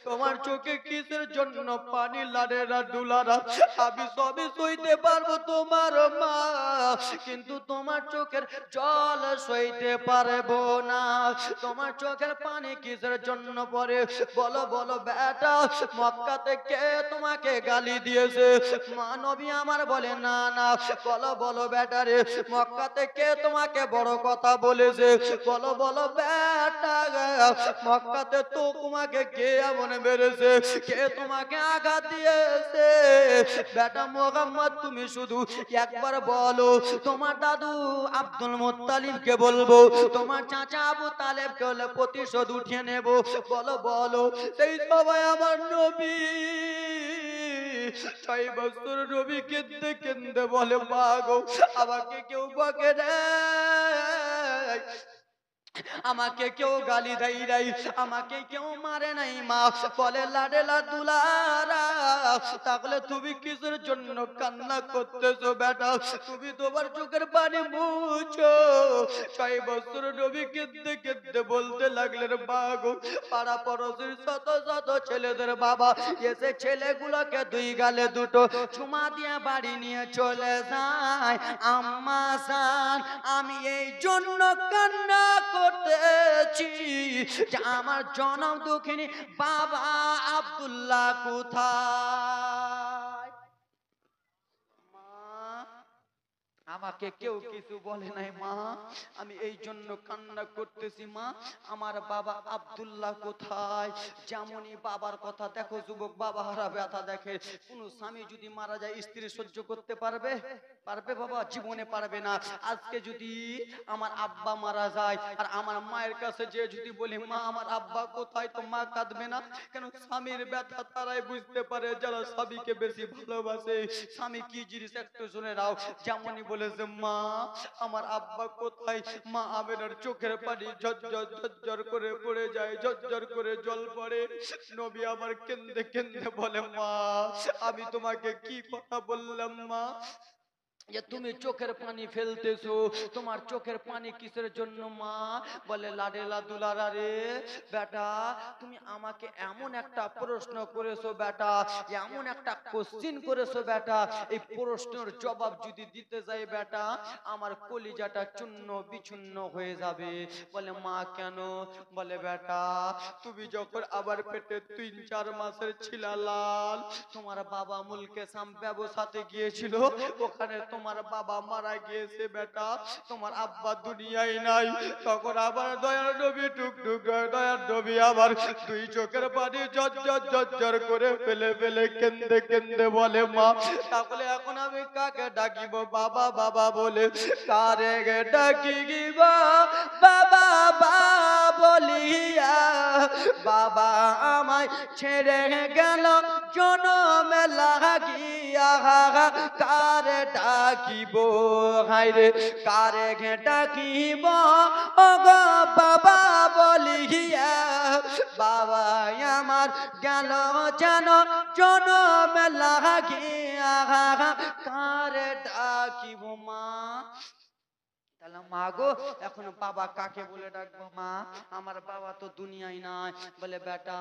তোমার চোখে কিসের জন্য পানি লাড়েরা দুলারা, আমি সবই সইতে পারবো তোমার মা, কিন্তু তোমার চোখের জল সইতে পারবো না। তোমার চোখের পানি কিসের জন্য পড়ে বলো বলো বেটা, মক্কাতে কে তোমাকে গালি দিয়েছে? মা নবী আমার বলে না না, বলো বলো বেটা রে, মক্কাতে কে তোমাকে বড় কথা বলেছে? বলো বলো বেটা, মক্কাতে তো তোমাকে কে এমন মেরেছে, কে তোমাকে আঘাত দিয়েছে? বেটা মোহাম্মদ তুমি শুধু একবার বলো। তোমার দাদু আব্দুল মুত্তালিবকে বলবো, তোমার চাচা আবু তালেবকে হলে প্রতিশোধ উঠিয়ে নেব। বলো বলো। সেই সবাই আমার নবী 6 বছর নবী কেঁদে কেঁদে বলে মা গো, আমাকে কেউ বকে রে, আমাকে কেউ গালি দেয় নাই, আমাকে কেউ মারে নাই মা। বলে লাডেলা দুলারা, তাহলে তুমি কিসের জন্য কান্না করতেছো বেটা? তুমি তোমার চোখের পানি মুছো। 6 বছর নবী কেঁদে কেঁদে বলতে লাগলেন মা গো, পাড়া পড়োশির শত শত ছেলেদের বাবা এসে ছেলেগুলোকে 2 গালে 2টো চুমা দিয়ে বাড়ি নিয়ে চলে যায়। আম্মা জান, আমি এই জন্য কান্না করতেছি যে আমার জনম দুঃখিনী বাবা আব্দুল্লাহ কোথায়? আমাকে কেউ কিছু বলে নাই মা, আমি এই জন্য কান্না করতেছি মা, আমার বাবা আব্দুল্লাহ কোথায়? যেমনই বাবার কথা দেখো যুবক, বাবা হারা ব্যথা দেখে। কোন স্বামী যদি মারা যায় স্ত্রী সহ্য করতে পারবে? পারবে বাবা? জীবনে পারবে না। আজকে যদি আমার আব্বা মারা যায় আর আমার মায়ের কাছে যে যদি বলি মা আমার আব্বা কোথায়, তো মা কাঁদবে না কেন? স্বামীর ব্যথা তারাই বুঝতে পারে যারা স্বামীকে বেশি ভালোবাসে। স্বামী কি জিনিস একটু শুনে নাও। যেমনই বলেছে মা আমার আব্বা কোথায়, মা আমেনার চোখের পানি ঝরঝর ঝরঝর করে পড়ে যায়, ঝরঝর করে জল পড়ে। নবী আমার কেঁদে কেঁদে বলে মা আমি তোমাকে কি কথা বললাম মা, যে তুমি চোখের পানি ফেলতেছো? তোমার চোখের পানি কিসের জন্য মা? বলে লাডেলা দুলারা রে বেটা, তুমি আমাকে এমন একটা প্রশ্ন করেছো বেটা, এমন একটা কোশ্চিন করেছো বেটা, এই প্রশ্নের জবাব যদি দিতে যাই বেটা আমার কলিজাটা চূর্ণ বিচূর্ণ হয়ে যাবে। বলে মা কেন? বলে বেটা তুমি যখন আবার পেটে 3-4 মাসের ছিলা লাল, তোমার বাবা মুলকে সাম ব্যবসাতে গিয়েছিল, ওখানে তোমার বাবা মারা গিয়েছে বেটা, তোমার আব্বা দুনিয়ায় নাই। তখন আবার দয়ার নবী টুকটুক দয়ার নবী আবার 2 চোখের পানি ঝরঝর ঝরঝর করে ফেলে ফেলে কেঁদে কেঁদে বলে মা তাহলে এখন আমি কাকে ডাকিব? বাবা বাবা বলে কারে গে ডাকিব? বাবা বাবা বলিয়া বাবা আমায় ছেড়ে গেল জনমে লাগিয়া, কারে ডাকিব হায়রে কারে গে ডাকিব ওগো বাবা বলিয়া, বাবা আমার গেল যেন জনমে লাগিয়া, কারে ডাকিব মা? তাহলে মা গো এখন বাবা কাকে বলে ডাকবো মা? আমার বাবা তো দুনিয়ায় নাই। বলে বেটা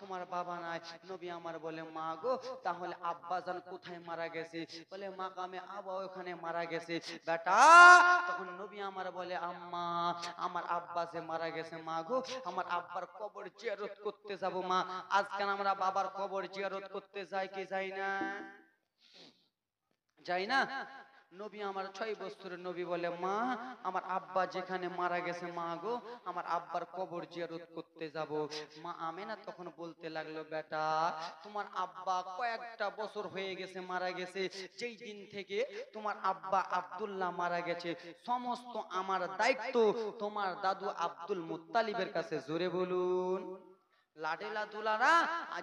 তোমার বাবা নাই। নবী আমার বলে মা গো তাহলে আব্বা জান কোথায় মারা গেছে? বলে মাকামে আবা ওখানে মারা গেছে বেটা। তখন নবী আমার বলে আম্মা আমার আব্বা যে মারা গেছে মা গো, আমার আব্বার কবর জিয়ারত করতে যাব মা। আজকাল আমরা বাবার কবর জিয়ারত করতে যাই কি যাই না? যাই না? নবী আমার 6 বছরের নবী বলে মা আমার আব্বা যেখানে মারা গেছে মা গো, আমার আব্বার কবর জিয়ারত করতে যাব। মা আমেনা তখন বলতে লাগলো বেটা তোমার আব্বা কয়েকটা বছর হয়ে গেছে মারা গেছে, যেই দিন থেকে তোমার আব্বা আব্দুল্লাহ মারা গেছে সমস্ত আমার দায়িত্ব তোমার দাদু আব্দুল মুত্তালিবের কাছে। জোরে বলুন লাডেলা দুলারা,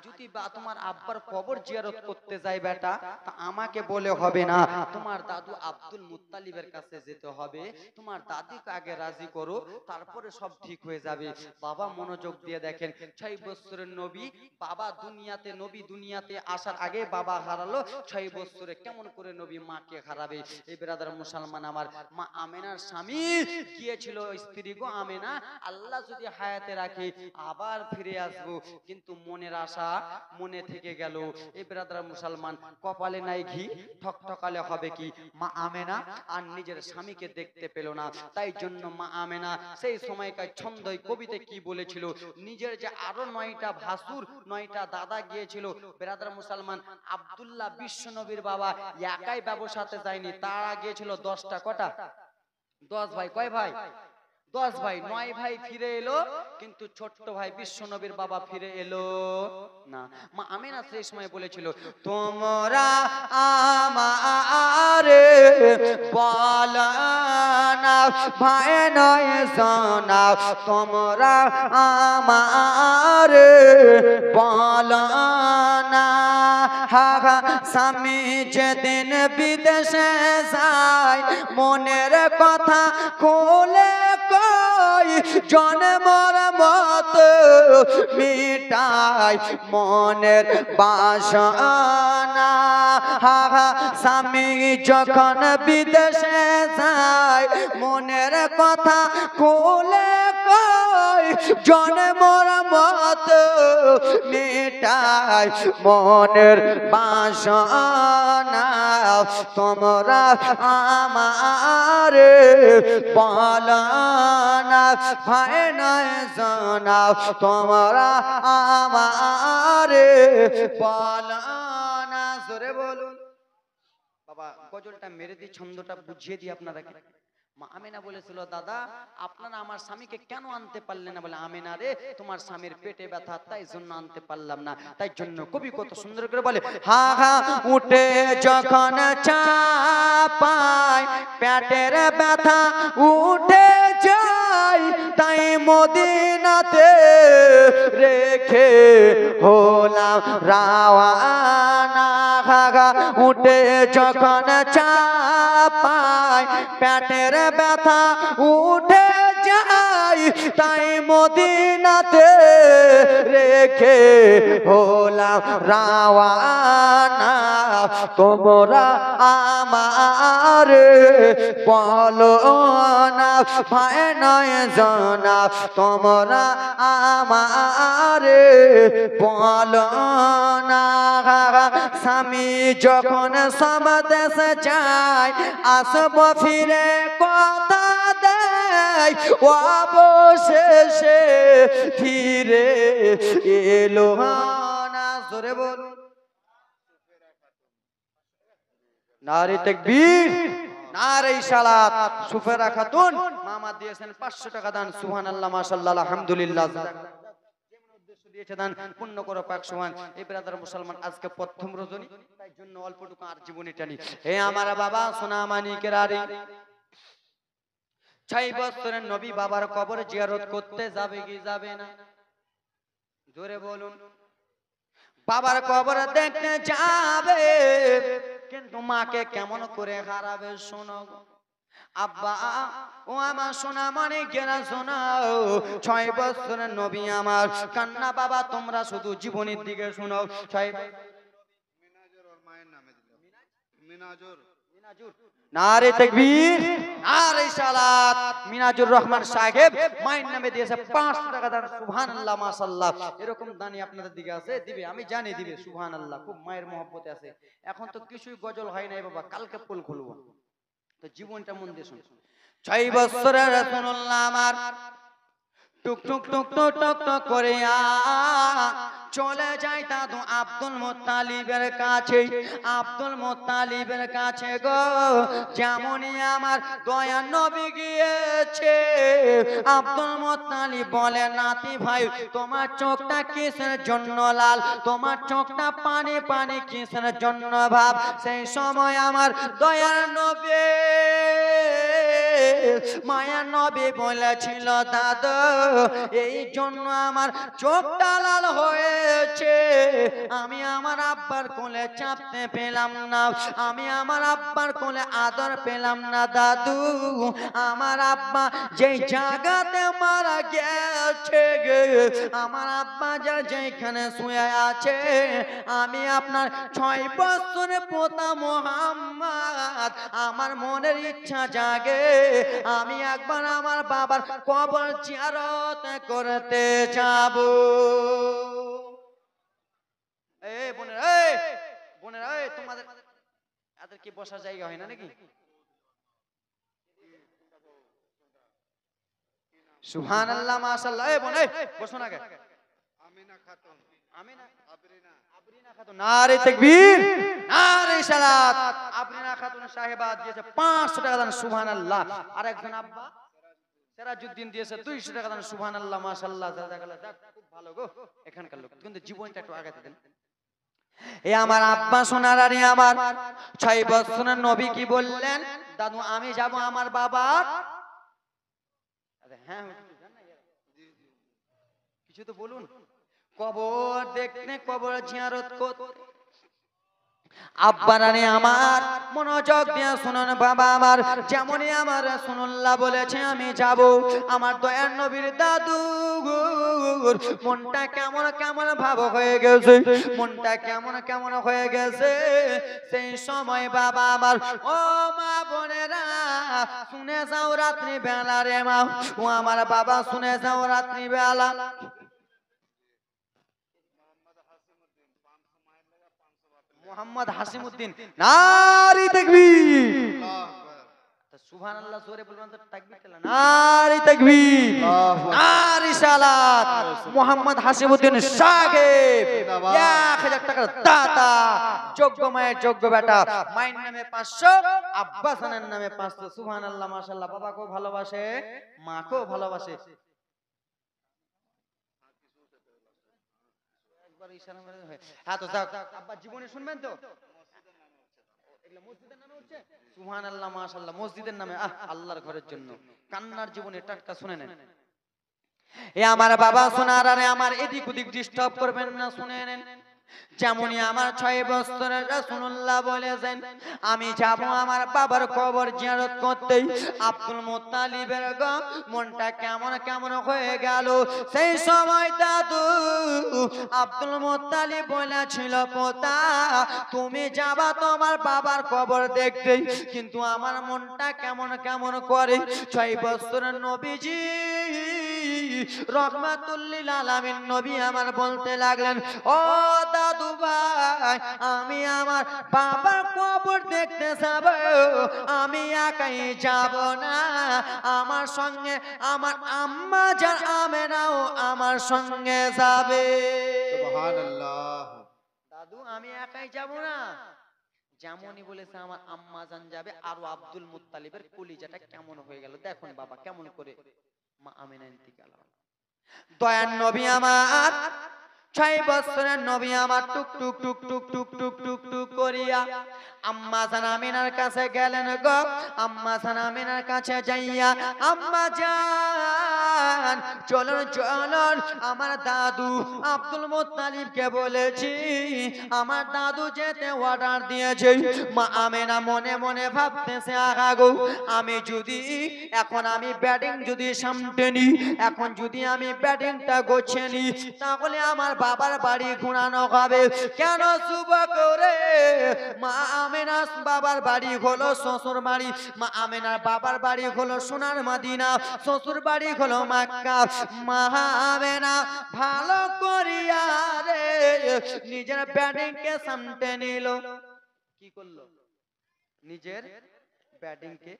যদি বা তোমার আব্বার কবর জিয়ারত করতে যাই বেটা তা আমাকে বলে হবে না, তোমার দাদু আব্দুল মুত্তালিবের কাছে যেতে হবে। তোমার দাদিকে আগে রাজি করো, তারপরে সব ঠিক হয়ে যাবে। বাবা মনোযোগ দিয়ে দেখেন 6 বছরের নবী, বাবা দুনিয়াতে, নবী দুনিয়াতে আসার আগে বাবা হারালো। 6 বছরে কেমন করে নবী মাকে হারাবে? এই ব্রাদার মুসলমান আমার, মা আমেনার স্বামী গিয়েছিল স্ত্রী গো আমেনা, আল্লাহ যদি হায়াতে রাখে আবার ফিরে আসবে আসবো, কিন্তু মনের আশা মনে থেকে গেল। এই ব্রাদার মুসলমান, কপালে নাই ঘি, ঠকঠকালে হবে কি? মা আমেনা আর নিজের স্বামীকে দেখতে পেল না। তাই জন্য মা আমেনা সেই সময়কার ছন্দই কবিতে কি বলেছিল, নিজের যে আরো 9টা ভাসুর 9টা দাদা গিয়েছিল, ব্রাদার মুসলমান আব্দুল্লাহ বিশ্ব নবীর বাবা একাই ব্যবসাতে যায়নি, তারা গিয়েছিল 10টা। কটা? 10 ভাই। কয় ভাই? 10 ভাই। 9 ভাই ফিরে এলো, কিন্তু ছোট্ট ভাই বিশ্ব নবীর বাবা ফিরে এলো না। মা আমেনা সেই সময় বলেছিল, তোমরা আমারে বলো না ভাই নয় সোনা, তোমরা আমারে বলো না। হা স্বামী যেদিন বিদেশে যায়, মনের কথা খুলে কই, জন্মর মত মিটাই মনের বাসনা। স্বামী যখন বিদেশে যায়, মনের কথা খুলে কই, জন্মর মত মিটাই মনের বাসনা। তোমরা আমারে বলো না ভাই নয় সোনা, তোমরা আমারে বলো না। জোরে বলুন বাবা। গজলটা মেরে দিয়ে ছন্দটা বুঝিয়ে দিই আপনাদেরকে। মা আমেনা বলেছিল, দাদা আপনারা আমার স্বামীকে কেন আনতে পারলেন না? বলে, আমেনা রে, তোমার স্বামীর পেটে ব্যথা, তাই জন্য আনতে পারলাম না। তাই জন্য কবি কত সুন্দর করে বলে, হা হা উঠে যখন চাপায় পেটের ব্যথা উঠে যায়, তাই মদিনাতে রেখে হলাম রাওয়ানা। উঠে যখন চাপায় পেটের ব্যথা উঠে যায়, তাই মদিনাতে রেখে হলাম রাওয়ানা। তোমরা আমারে বলো না ভাই নয় সোনা, তোমরা আমারে বলো না। স্বামী যখন সমাদেশে যায়, আসব ফিরে কথা দেয়, অবশেষে ফিরে এলো না। জোরে বলুন নারে তাকবীর, নারে সালাত। সুফেরা খাতুন মামা দিয়েছেন 500 টাকা দান। সুবহানাল্লাহ, মাশাআল্লাহ, আলহামদুলিল্লাহ। দিয়েছে দান, পূর্ণ করো পাক সুবহান। এই ব্রাদার মুসলমান, আজকে প্রথম রজনী, তাই জন্য অল্পটুকু আর জীবনী টানি। হে আমার বাবা সোনা মানিকের আরে, 6 বছরের নবী বাবার কবর জিয়ারত করতে যাবে কি যাবে না? জোরে বলুন। বাবার কবর দেখতে যাবে, কিন্তু মাকে কেমন করে হারাবে? শোনো আব্বা, ও আমার সোনা মানিকেরা শোনাও, 6 বছরের নবী আমার কান্না। বাবা তোমরা শুধু জীবনের দিকে শোনাও। 6 মিনাজুর ওর মায়ের নামে দিল, মিনাজুর। নারে তাকবীর, নারে সালাত। মিনাজুর রহমান সাহেব মায়ের নামে দিয়েছে 500 টাকা দান। সুবহানাল্লাহ, মাশাআল্লাহ। এরকম দানি আপনাদের দিকে আছে? দিবে, আমি জানি দিবে। সুবহানাল্লাহ, খুব মায়ের মহব্বতে আছে। এখন তো কিছুই গজল হয় নাই বাবা, কালকে পোল খুলবো, তো জীবনটা মন দিয়ে শুনুন। 6 বছরের রাসূলুল্লাহ আমার টুক টুক টুক টুক টুক টুক করে চলে যায় দাদু আব্দুল মুত্তালিবের কাছে। আব্দুল মুত্তালিবের কাছে গো, যেমনই আমার দয়ার নবী গিয়েছে, আব্দুল মুত্তালিব বলে, নাতি ভাই তোমার চোখটা কিসের জন্য লাল? তোমার চোখটা পানি পানি কিসের জন্য ভাব? সেই সময় আমার দয়ার নবী মায়া নবী বলেছিল, দাদু এই জন্য আমার চোখটা লাল হয়েছে, আমি আমার আব্বার কোলে চাপতে পেলাম না, আমি আমার আব্বার কোলে আদর পেলাম না। দাদু আমার আব্বা যেই জায়গাতে মারা গেছে, আমার আব্বা যা যেখানে শুয়ে আছে, আমি আপনার 6 বছরে পোতা মোহাম্মদ, আমার মনের ইচ্ছা জাগে আমি একবার আমার বাবার কবর জিয়ারত করতে যাব। এই বোনেরা, এই বোনেরা, এই তোমাদের এদের কি বসার জায়গা হয় না নাকি? সুবহানাল্লাহ, মাশাআল্লাহ। এই বোন, এই বসো না। আমিনা খাতুন, আমিনা আবরিনা খাতুন, নারে তাকবীর, নারে সালাত। আবরিনা খাতুন সাহেবা দিয়েছে 500 টাকা দান, সুবহানাল্লাহ। আর একজন আব্বা সিরাজউদ্দিন দিয়েছে 200 টাকা দান, সুবহানাল্লাহ, মাশাআল্লাহ। জাযাকাল্লাহ, খুব ভালো গো এখানকার লোক, কিন্তু জীবনটা একটু আগাতে দেন। এ আমার আব্বা সোনার, আরে আমার 6 বছরের নবী কি বললেন? দাদু আমি যাব আমার বাবার, হ্যাঁ কিছু তো বলুন, কবর দেখতে, কবর জিয়ারত করতে। আব্বারানি আমার মনোযোগ দিয়ে শুনুন বাবা আমার, যেমনই আমার রাসূলুল্লাহ বলেছে আমি যাব। আমার দয়ার নবীর দাদু মনটা কেমন কেমন ভাব হয়ে গেছে, মনটা কেমন কেমন হয়ে গেছে। সেই সময় বাবা আমার, ও মা বোনেরা শুনে যাও রাত্রি বেলা রে মা, ও আমার বাবা শুনে যাও রাত্রি বেলা। মোহাম্মদ হাসিমউদ্দিন, নারে তাকবীর, সুবহানাল্লাহ। জোরে বলবেন তো, তাকবীর দিলেন, নারে তাকবীর, নারে সালাত। মোহাম্মদ হাসিমউদ্দিন সাহেব 1000 টাকার দাতা, যোগ্য মায়ের যোগ্য বেটা, মায়ের নামে 500, আব্বা জানের নামে 500। সুবহানাল্লাহ, মাশাআল্লাহ। বাবাকেও ভালোবাসে, মাকেও ভালোবাসে। হ্যাঁ তো যাও, আব্বা জীবনে শুনবেন তো, মসজিদের নামে হচ্ছে, সুবহানাল্লাহ, মাশাআল্লাহ। মসজিদের নামে, আল্লাহর ঘরের জন্য কান্নার জীবনে টাটকা শুনে নেন। এ আমার বাবা শোনার, আরে আমার এদিক ওদিক ডিস্টার্ব করবেন না, শুনে নেন। যেমনই আমার 6 বছরের রাসূলুল্লাহ বলেছেন আমি যাব আমার বাবার কবর জিয়ারত করতে। আব্দুল মুত্তালিবের গো মনটা কেমন কেমন হয়ে গেল। সেই সময় দাদু আব্দুল মুত্তালিব বলেছিল, পোতা তুমি যাবা তোমার বাবার কবর দেখতে, কিন্তু আমার মনটা কেমন কেমন করে। 6 বছরের নবীজি রহমাতুল লিল আলামিন নবী আমার বলতে লাগলেন, ও দাদু ভাই আমি আমার বাবার কবর দেখতে যাব, আমি একাই যাব না, আমার সঙ্গে আমার আম্মা জান আমেনাও আমার সঙ্গে যাবে। সুবহানাল্লাহ। দাদু আমি একাই যাব না, যেমনই বলেছে আমার আম্মা জান যাবে। আর আব্দুল মুত্তালিবের কলিজাটা কেমন হয়ে গেল দেখুন বাবা, কেমন করে মা আমেনা ইন্তিকাল হল। দয়ার নবী আমার 6 বছরের নবী আমার টুক টুক টুক টুক টুক টুক টুক টুক করিয়া আম্মা জান আমিনার কাছে গেলেন গো। আম্মা জান আমিনার কাছে যাইয়া, আম্মা জান চলুন চলুন, আমার দাদু আব্দুল মুত্তালিবকে বলেছি, আমার দাদু যেতে অর্ডার দিয়েছে। মা আমিনা মনে মনে ভাবতেছে, আহা গো আমি যদি এখন আমি ব্যাটিং যদি সামনে নি, এখন যদি আমি ব্যাটিংটা গোছে নি, তাহলে আমার বাবার বাড়ি ঘুরানো হবে কেন যুবক রে? মা আমেনার বাবার বাড়ি হলো শ্বশুর বাড়ি, মা আমেনার বাবার বাড়ি হলো সোনার মদিনা, শ্বশুর বাড়ি হলো মক্কা। মা আমেনা ভালো করিয়া রে নিজের ব্যাটিং কে সামনে নিল। কি করলো? নিজের ব্যাটিং কে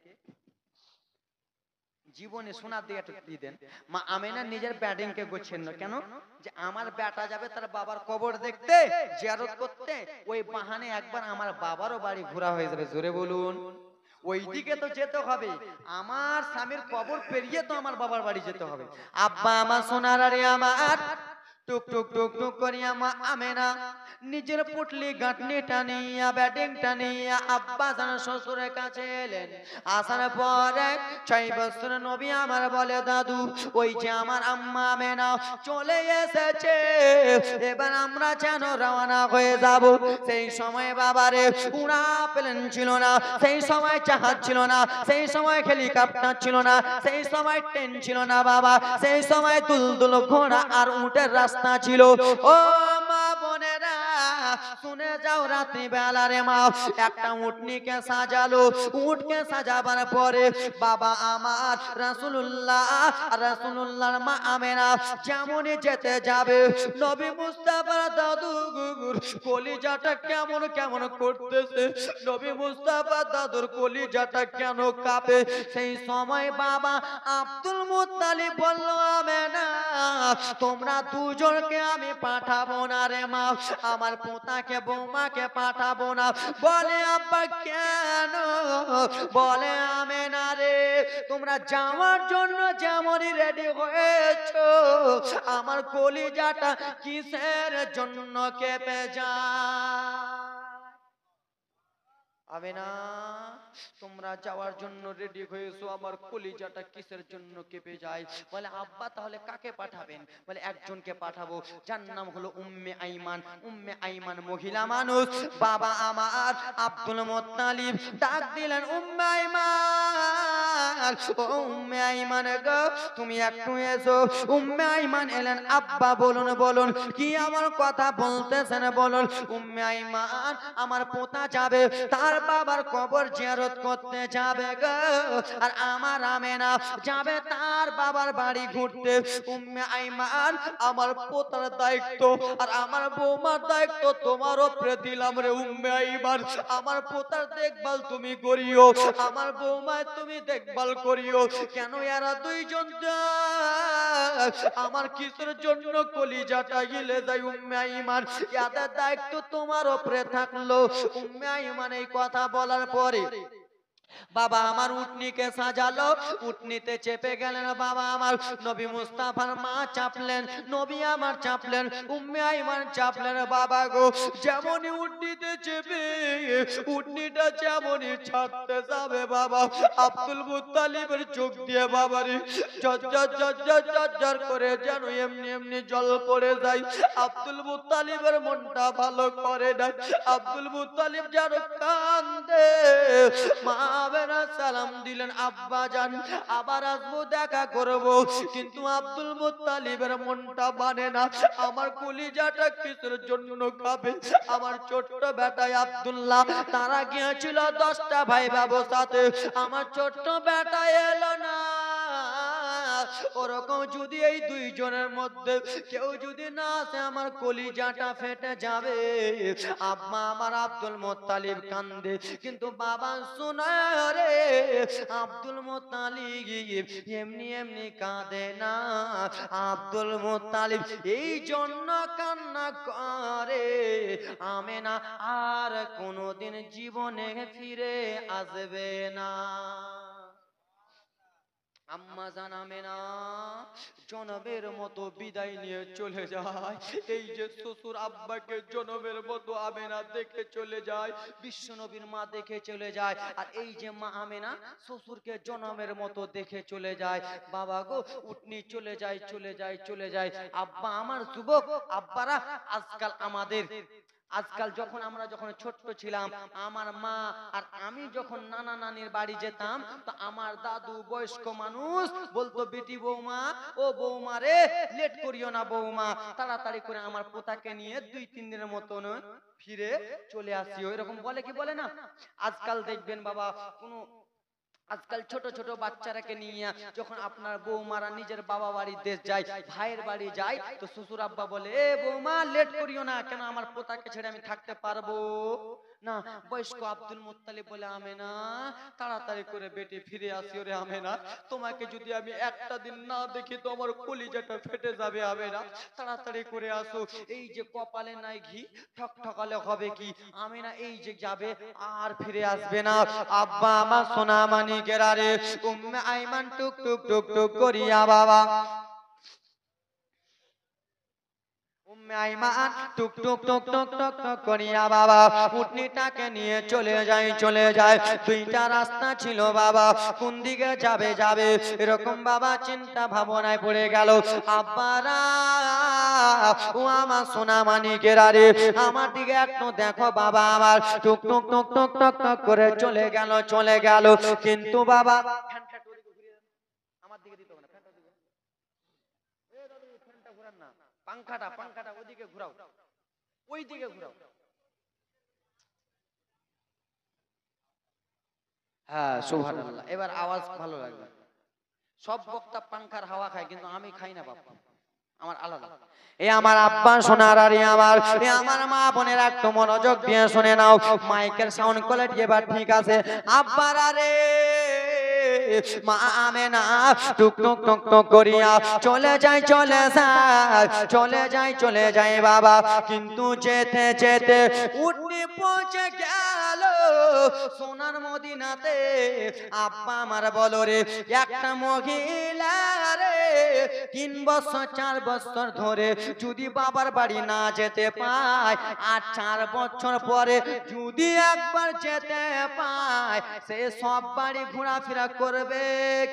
জীবনে সোনার দিয়ে একটু দেন। মা আমেনা নিজের ব্যাটিং কে গোছেন না কেন? যে আমার বেটা যাবে তার বাবার কবর দেখতে, জিয়ারত করতে, ওই বাহানে একবার আমার বাবারও বাড়ি ঘোরা হয়ে যাবে। জোরে বলুন, ওইদিকে তো যেতে হবে, আমার স্বামীর কবর পেরিয়ে তো আমার বাবার বাড়ি যেতে হবে। আব্বা আমার সোনার, আরে আমার টুক টুক টুক টুক করিয়া মা আমেনা নিজের পুটলি গাঁটনি টানিয়া ব্যাটিং টানিয়া আব্বা জান শ্বশুরের কাছে এলেন। আসার পরে 6 বছর নবী আমার বলে দাদু ওই যে আমার আম্মা আমেনা চলে এসেছে, এবার আমরা যেন রওনা হয়ে যাব। সেই সময় বাবারে উড়া প্লেন ছিল না, সেই সময় জাহাজ ছিল না, সেই সময় হেলিকপ্টার ছিল না, সেই সময় ট্রেন ছিল না বাবা, সেই সময় দুলদুল ঘোড়া আর উটের রাস্তা ছিল। ও মা বোনেরা শুনে যাও, রাত্রি বেলা রে মা একটা উটনিকে সাজালো। উটকে সাজাবার পরে বাবা আমার রাসূলুল্লাহর মা আমেনা যেমনই যেতে যাবে নবী মুস্তাফার দাদু গুগুর কলিজাটা কেমন কেমন করতেছে, নবী মুস্তাফার দাদুর কলিজাটা কেন কাঁপে। সেই সময় বাবা আব্দুল মুত্তালিব বলল আমেনা তোমরা দুজনকে আমি পাঠাবো না রে মা, আমার পোতাকে বৌমাকে পাঠাবো না। বলে আব্বা কেন? বলে আমেনা রে তোমরা যাওয়ার জন্য যেমনই রেডি হয়েছো আমার কলিজাটা কিসের জন্য কেঁপে যায়। আমেনা তোমরা যাওয়ার জন্য রেডি হয়েছো, আমার কলিজাটা কিসের জন্য কেঁপে যায়। বলে আব্বা তাহলে কাকে পাঠাবেন? বলে একজনকে পাঠাবো, যার নাম হলো উম্মে আইমান। উম্মে আইমান মহিলা মানুষ। বাবা আমার আব্দুল মুত্তালিব ডাক দিলেন উম্মে আইমান, ও উম্মে আইমান গো তুমি একটু এসো। উম্মে আইমান এলেন। আব্বা বলুন বলুন কি আমার কথা বলতেছেন বলুন। উম্মে আইমান আমার পোতা যাবে, তার বাবার কবর জিয়ারত করতে যাবে গো, আর আমার আমেনা যাবে তার বাবার বাড়ি ঘুরতে। উম্মে আইমান আমার পোতার দায়িত্ব আর আমার বৌমার দায়িত্ব তোমার উপরে দিলাম রে উম্মে আইমান। আমার পোতার দেখভাল তুমি করিও, আমার বৌমায় তুমি দেখভাল করিও। কেন এরা দুইজন আমার কিসের জন্য কলিজাটা গিলে যায় উম্মে আইমান, এদের দায়িত্ব তোমার উপরে থাকলো। উম্মে আইমান এই কথা বলার পরে বাবা আমার উটনিকে সাজালো, উটনিতে চেপে গেলেন। বাবা আমার নবী মুস্তাফার মা চাপলেন, নবী আমার চাপলেন, উম্মে আইমান চাপলেন। বাবা গো যেমনই উটনিতে চেপে উটনিটা যেমনই ছাড়তে যাবে বাবা আব্দুল মুত্তালিবের চোখ দিয়ে বাবারে ঝরঝর করে যেন এমনি এমনি জল পড়ে যায়। আব্দুল মুত্তালিবের মনটা ভালো করে না, আব্দুল মুত্তালিব যেন কান্দে। মা সালাম দিলেন আব্বা জান আবার আসবো দেখা করব, কিন্তু আব্দুল মুত্তালিবের মনটা মানে না। আমার কলিজাটা কিসের জন্য কাঁপে। আমার ছোট্ট বেটাই আব্দুল্লাহ তারা গিয়েছিল 10টা ভাই বাবুর সাথে, আমার ছোট্ট বেটা এলো না। ওরকম যদি এই দুইজনের মধ্যে কেউ যদি না আসে আমার কলিজাটা ফেটে যাবে। আব্বা আমার আব্দুল মুত্তালিব কান্দে, কিন্তু বাবা শোনা রে আব্দুল মুত্তালিব এমনি এমনি কাঁদে না। আব্দুল মুত্তালিব এই জন্য কান্না করে আমেনা আর কোনোদিন জীবনে ফিরে আসবে না। আম্মা জান আমেনা জনমের মতো বিদায় নিয়ে চলে যায়। এই যে শ্বশুর আব্বাকে জনমের মতো আমেনা দেখে চলে যায়, বিশ্ব নবীর মা দেখে চলে যায়, আর এই যে মা আমেনা শ্বশুরকে জনমের মতো দেখে চলে যায়। বাবা গো উটনি চলে যায় চলে যায় চলে যায়। আব্বা আমার যুবক আব্বারা আজকাল যখন আমরা ছোট্ট ছিলাম আমার মা আর আমি যখন নানা নানির বাড়ি যেতাম তো আমার দাদু বয়স্ক মানুষ বলতো বেটি বৌমা ও বৌমা রে লেট করিও না বৌমা, তাড়াতাড়ি করে আমার পোতাকে নিয়ে 2-3 দিনের মতন ফিরে চলে আসিও, এরকম বলে কি বলে না। আজকাল দেখবেন বাবা আজকাল ছোট ছোট বাচ্চারাকে নিয়ে যখন আপনার বৌমারা নিজের বাবা বাড়ি দেশ যায় ভাইয়ের বাড়ি যায় তো শ্বশুর আব্বা বলে এ বৌমা লেট করিও না, কেন আমার পোতাকে ছেড়ে আমি থাকতে পারবো না। বয়স্ক আব্দুল মুত্তালিব বলে আমেনা তাড়াতাড়ি করে বেটি ফিরে আসিও রে আমেনা, তোমাকে যদি আমি একটা দিন না দেখি তো আমার কলিজাটা ফেটে যাবে আমেনা, তাড়াতাড়ি করে আসো। এই যে কপালে নাই ঘি ঠকঠকালে হবে কি, আমেনা এই যে যাবে আর ফিরে আসবে না। আব্বা আমার সোনা মানিকেরা রে উম্মে আইমান টুক টুক টুক টুক করিয়া বাবা উম্মে আইমান টুক টুক টুক টুক টুক টুক করিয়া বাবা উটনিটাকে নিয়ে চলে যায়। দুইটা রাস্তা ছিল বাবা, কোন দিকে যাবে এরকম বাবা চিন্তা ভাবনায় পড়ে গেল। আব্বারা ও আমার সোনা মানিকেরা রে, আমার দিকে একটু দেখো বাবা। আমার টুক টুক টুক টুক টুক টুক করে চলে গেল। কিন্তু বাবা আমার দিকে দিতে হবে না, ফ্যানটা দিবে। এ দাদু ফ্যানটা ঘোরান না, পাংখাটা ওইদিকে ঘোরাও, ওই দিকে ঘোরাও। হ্যাঁ সুবহানাল্লাহ, এবার আওয়াজ ভালো লাগবে। সব বক্তা পাংখার হাওয়া খায়, কিন্তু আমি খাই না বাবা, আমার আলাদা। এ আমার আব্বা সোনার আর আমার মা বোনের একটু মনোযোগ দিয়ে শুনে নাও। মাইকের সাউন্ড কোয়ালিটি এবার ঠিক আছে। আব্বারা রে, মা আমেনা টুক টুক টুক টুক করিয়া চলে যায় বাবা। কিন্তু যেতে উটনি পৌঁছে গেল সোনার মদিনাতে। আব্বা আমার বলো রে, একটা মহিলা রে 3 বছর 4 বছর ধরে যদি বাবার বাড়ি না যেতে পায়, আর 4 বছর পরে যদি একবার যেতে পায়, সে সব বাড়ি ঘোরাফেরা করবে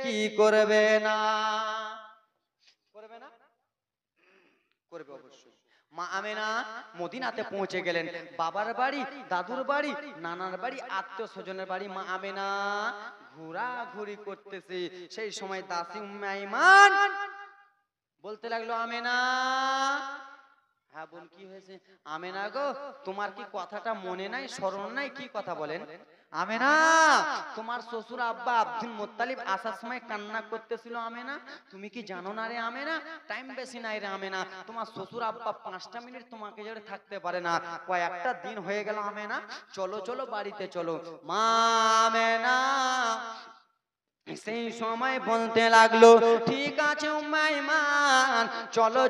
কি করবে না? করবে অবশ্যই। মা আমেনা মদিনাতে পৌঁছে গেলেন। বাবার বাড়ি, দাদুর বাড়ি, নানার বাড়ি, আত্মীয় স্বজনের বাড়ি মা আমেনা ঘোরাঘুরি করতেছে। সেই সময় দাসী উম্মে আইমান বলতে লাগলো, আমেনা। হ্যাঁ বোন, কি হয়েছে? আমেনা গো, তোমার কি কথাটা মনে নাই, স্মরণ নাই? কি কথা বলেন? আমেনা, তোমার শ্বশুর আব্বা আব্দুল মুত্তালিব আসার সময় কান্না করতেছিল। আমেনা, তুমি কি জানো না রে আমেনা? টাইম বেশি নাই রে আমেনা, তোমার শ্বশুর আব্বা 5টা মিনিট তোমাকে জেরে থাকতে পারে না, কয়েকটা দিন হয়ে গেল। আমেনা চলো বাড়িতে চলো। মা আমেনা সেই সময় বলতে লাগলো, ঠিক আছে উম্মে আইমান, চলো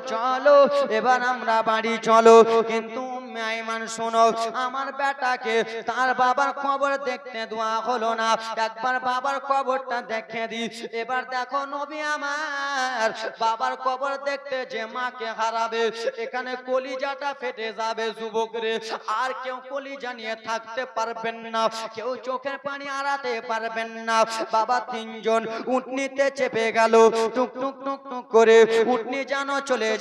এবার আমরা বাড়ি চলো। কিন্তু উম্মে আইমান শোনো, আমার বেটাকে তার বাবার কবর দেখতে দেওয়া হলো না। একবার বাবার কবরটা দেখে দি। এবার দেখো নবী আমার বাবার কবর দেখতে যে মাকে হারাবে, এখানে কলিজাটা ফেটে যাবে যুবক রে। আর কেউ কলিজা নিয়ে থাকতে পারবেন না, কেউ চোখের পানি আড়াতে পারবেন না। বাবা 3জন উটনিতে চেপে গেল, টুক টুক টুক টুক করে উটনি যেন চলে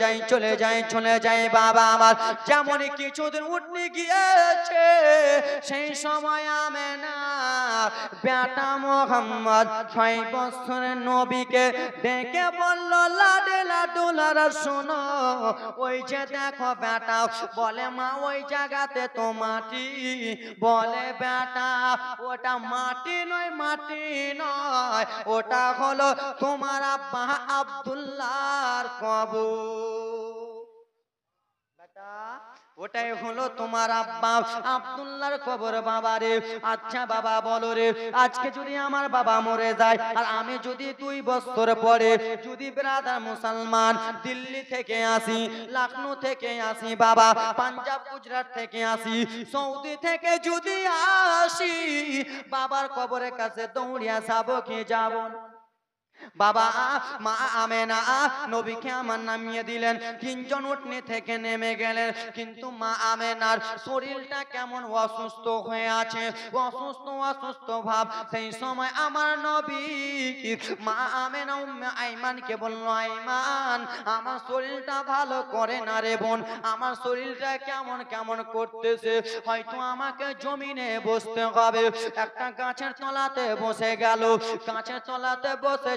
যায় বাবা আমার। যেমন কিছুদিন উটনি গিয়েছে, সেই সময় আমেনা বেটা মোহাম্মদ 6 বছরের নবীকে ডেকে বলল, লাডেলা দুলারা শোনো, ওই যে দেখো বেটা। বলে মা, ওই জায়গাতে তো মাটি। বলে বেটা, ওটা মাটি নয়, ওটা হলো তোমার আব্বা আব্দুল্লাহর কবর। বেটা, ওটাই হলো তোমার আব্বা আব্দুল্লাহর কবর। বাবা রে, আচ্ছা বাবা বলো রে, আজকে যদি আমার বাবা মরে যায়, আর আমি যদি 2 বছর পরে যদি ব্রাদার মুসলমান দিল্লি থেকে আসি, লখনউ থেকে আসি, বাবা পাঞ্জাব গুজরাট থেকে আসি, সৌদি থেকে যদি আসি, বাবার কবরের কাছে দৌড়িয়া যাবো কি যাব না? বাবা মা আমেনা নবীকে আমার নামিয়ে দিলেন। 3জন উটনি থেকে নেমে গেলেন। কিন্তু মা আমেনার শরীরটা কেমন অসুস্থ হয়ে আছে, অসুস্থ ভাব। সেই সময় আমার নবী মা আমেনা উম্মে আইমানকে বলল, আইমান, আমার শরীরটা ভালো করে না রে বোন, আমার শরীরটা কেমন করতেছে, হয়তো আমাকে জমিনে বসতে হবে। একটা গাছের তলাতে বসে গেল। গাছের তলাতে বসে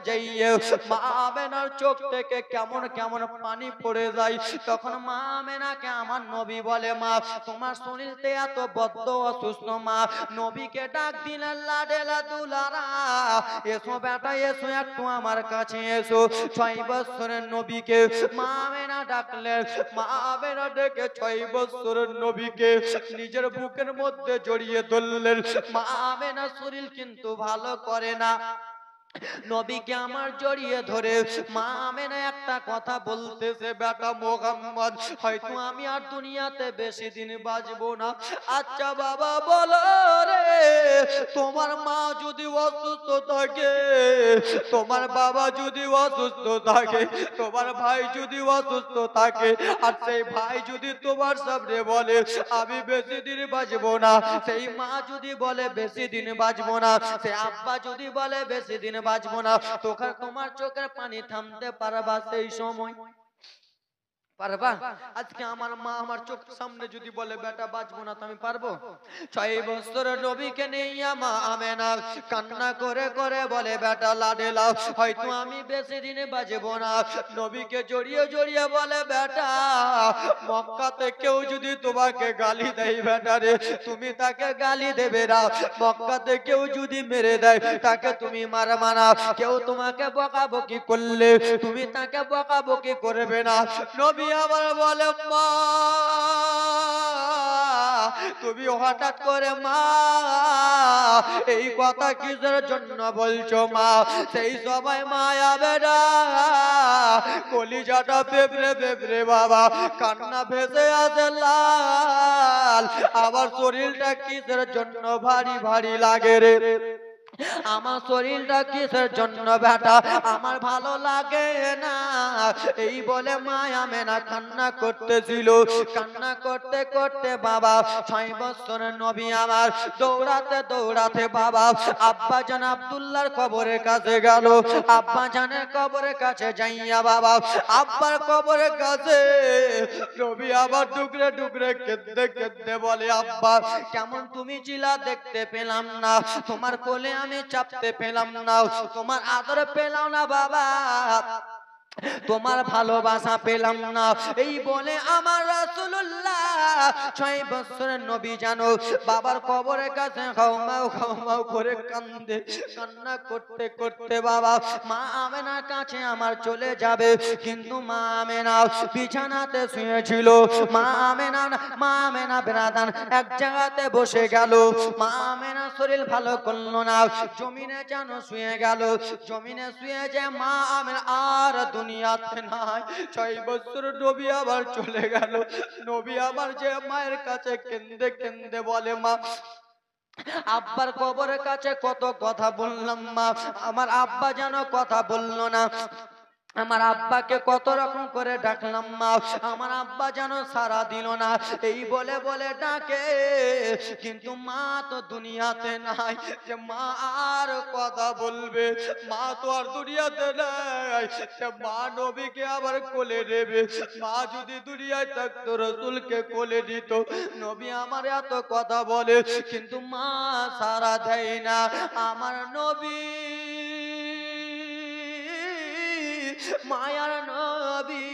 মা আমেনার চোখ থেকে কেমন পানি পড়ে যায়। তখন মা আমেনাকে আমার নবী বলে, মা, তোমার শরীরতে এত বদ্ধ অসুস্থ, মা। নবীকে ডাক দিলেন, লাডেলা দুলারা, এসো বেটা, এসো একটু আমার কাছে এসো। 6 বছরের নবীকে মা আমেনা ডাকলেন। মা আমেনা ডেকে 6 বছরের নবীকে নিজের বুকের মধ্যে জড়িয়ে ধরলেন। মা আমেনার শরীর কিন্তু ভালো করে না। নবীকে আমার জড়িয়ে ধরে মা আমেনা একটা কথা বলতেছে, বেটা মোহাম্মদ হয়তো আমি আর দুনিয়াতে বেশি দিন বাঁচবো না। আচ্ছা বাবা বলো রে, তোমার মা যদি অসুস্থ থাকে, তোমার বাবা যদি অসুস্থ থাকে, তোমার ভাই যদি অসুস্থ থাকে, আর সেই ভাই যদি তোমার সামনে বলে আমি বেশি দিন বাঁচবো না, সেই মা যদি বলে বেশি দিন বাঁচবো না, সেই আব্বা যদি বলে বেশি দিন বাঁচবো না, তোকে তোমার চোখের পানি থামতে পারবা সেই সময়? পারবা? আজকে আমার মা আমার চোখ সামনে যদি বলে বেটা বাঁচবো না, তো আমি পারবো? 6 বছরের নবীকে নিয়ে মা আমেনা কান্না করে করে বলে বেটা লাডেলা হয়তো আমি বেশি দিনে বাঁচবো না। নবীকে জড়িয়ে জড়িয়ে বলে বেটা মক্কাতে কেউ যদি তোমাকে গালি দেয় বেটা রে, তুমি তাকে গালি দেবে না। মক্কাতে কেউ যদি মেরে দেয় তাকে তুমি মারবা না। কেউ তোমাকে বকাবকি করলে তুমি তাকে বকাবকি করবে না। নবী আবার বলে মা তুমি হঠাৎ করে মা এই কথা কিসের জন্য বলছো মা? সেই সময় মায়া বেড়া কলিজাটা পেপড়ে পেপড়ে বাবা কান্না ভেসে আসে লাল। আবার শরীরটা কিসের জন্য ভারী ভারী লাগে রে, আমার শরীরটা কিসের জন্য বেটা আমার ভালো লাগে না। এই বলে মা আমেনা কান্না করতেছিল। কান্না করতে করতে বাবা 6 বছরের নবী আমার দৌড়াতে দৌড়াতে বাবা আব্বা জান আব্দুল্লাহর কবরের কাছে গেল। আব্বা জানের কবরের কাছে যাইয়া বাবা আব্বার কবরের কাছে নবী আবার টুকরে টুকরে কেঁদে কেঁদে বলে আব্বা কেমন তুমি চিলা দেখতে পেলাম না, তোমার কোলে আমি চাপতে পেলাম না, তোমার আদর পেলাম না বাবা, তোমার ভালোবাসা পেলাম না। এই বলে আমার রাসূলুল্লাহ 6 বছরের নবী জানো বাবার কবরের কাছে খাওমাও খাওমাও করে কান্দে। কান্না করতে করতে বাবা মা আমেনার কাছে আমার চলে যাবে, কিন্তু মা আমেনা বিছানাতে শুয়েছিল। মা আমেনা বেরাদান এক জায়গাতে বসে গেল। মা আমেনা শরীর ভালো করলো না, জমিনে যেন শুয়ে গেল। জমিনে শুয়ে যে মা আমেনা আর দুনিয়াতে নাই। 6 বছর নবী আবার চলে গেল। নবী আবার যে মায়ের কাছে কেঁদে কেঁদে বলে মা আব্বার কবরের কাছে কত কথা বললাম মা, আমার আব্বা যেন কথা বললো না। আমার আব্বাকে কত রকম করে ডাকলাম মা, আমার আব্বা যেন সারা দিল না। এই বলে বলে ডাকে, কিন্তু মা তো দুনিয়াতে নাই যে মা আর কথা বলবে। মা তো আর দুনিয়াতে নাই যে মা নবীকে আবার কোলে নেবে। মা যদি দুনিয়ায় থাকতো রাসূলকে কোলে নিত। নবী আমার এত কথা বলে কিন্তু মা সারা দেয় না। আমার নবী মায়ার নবী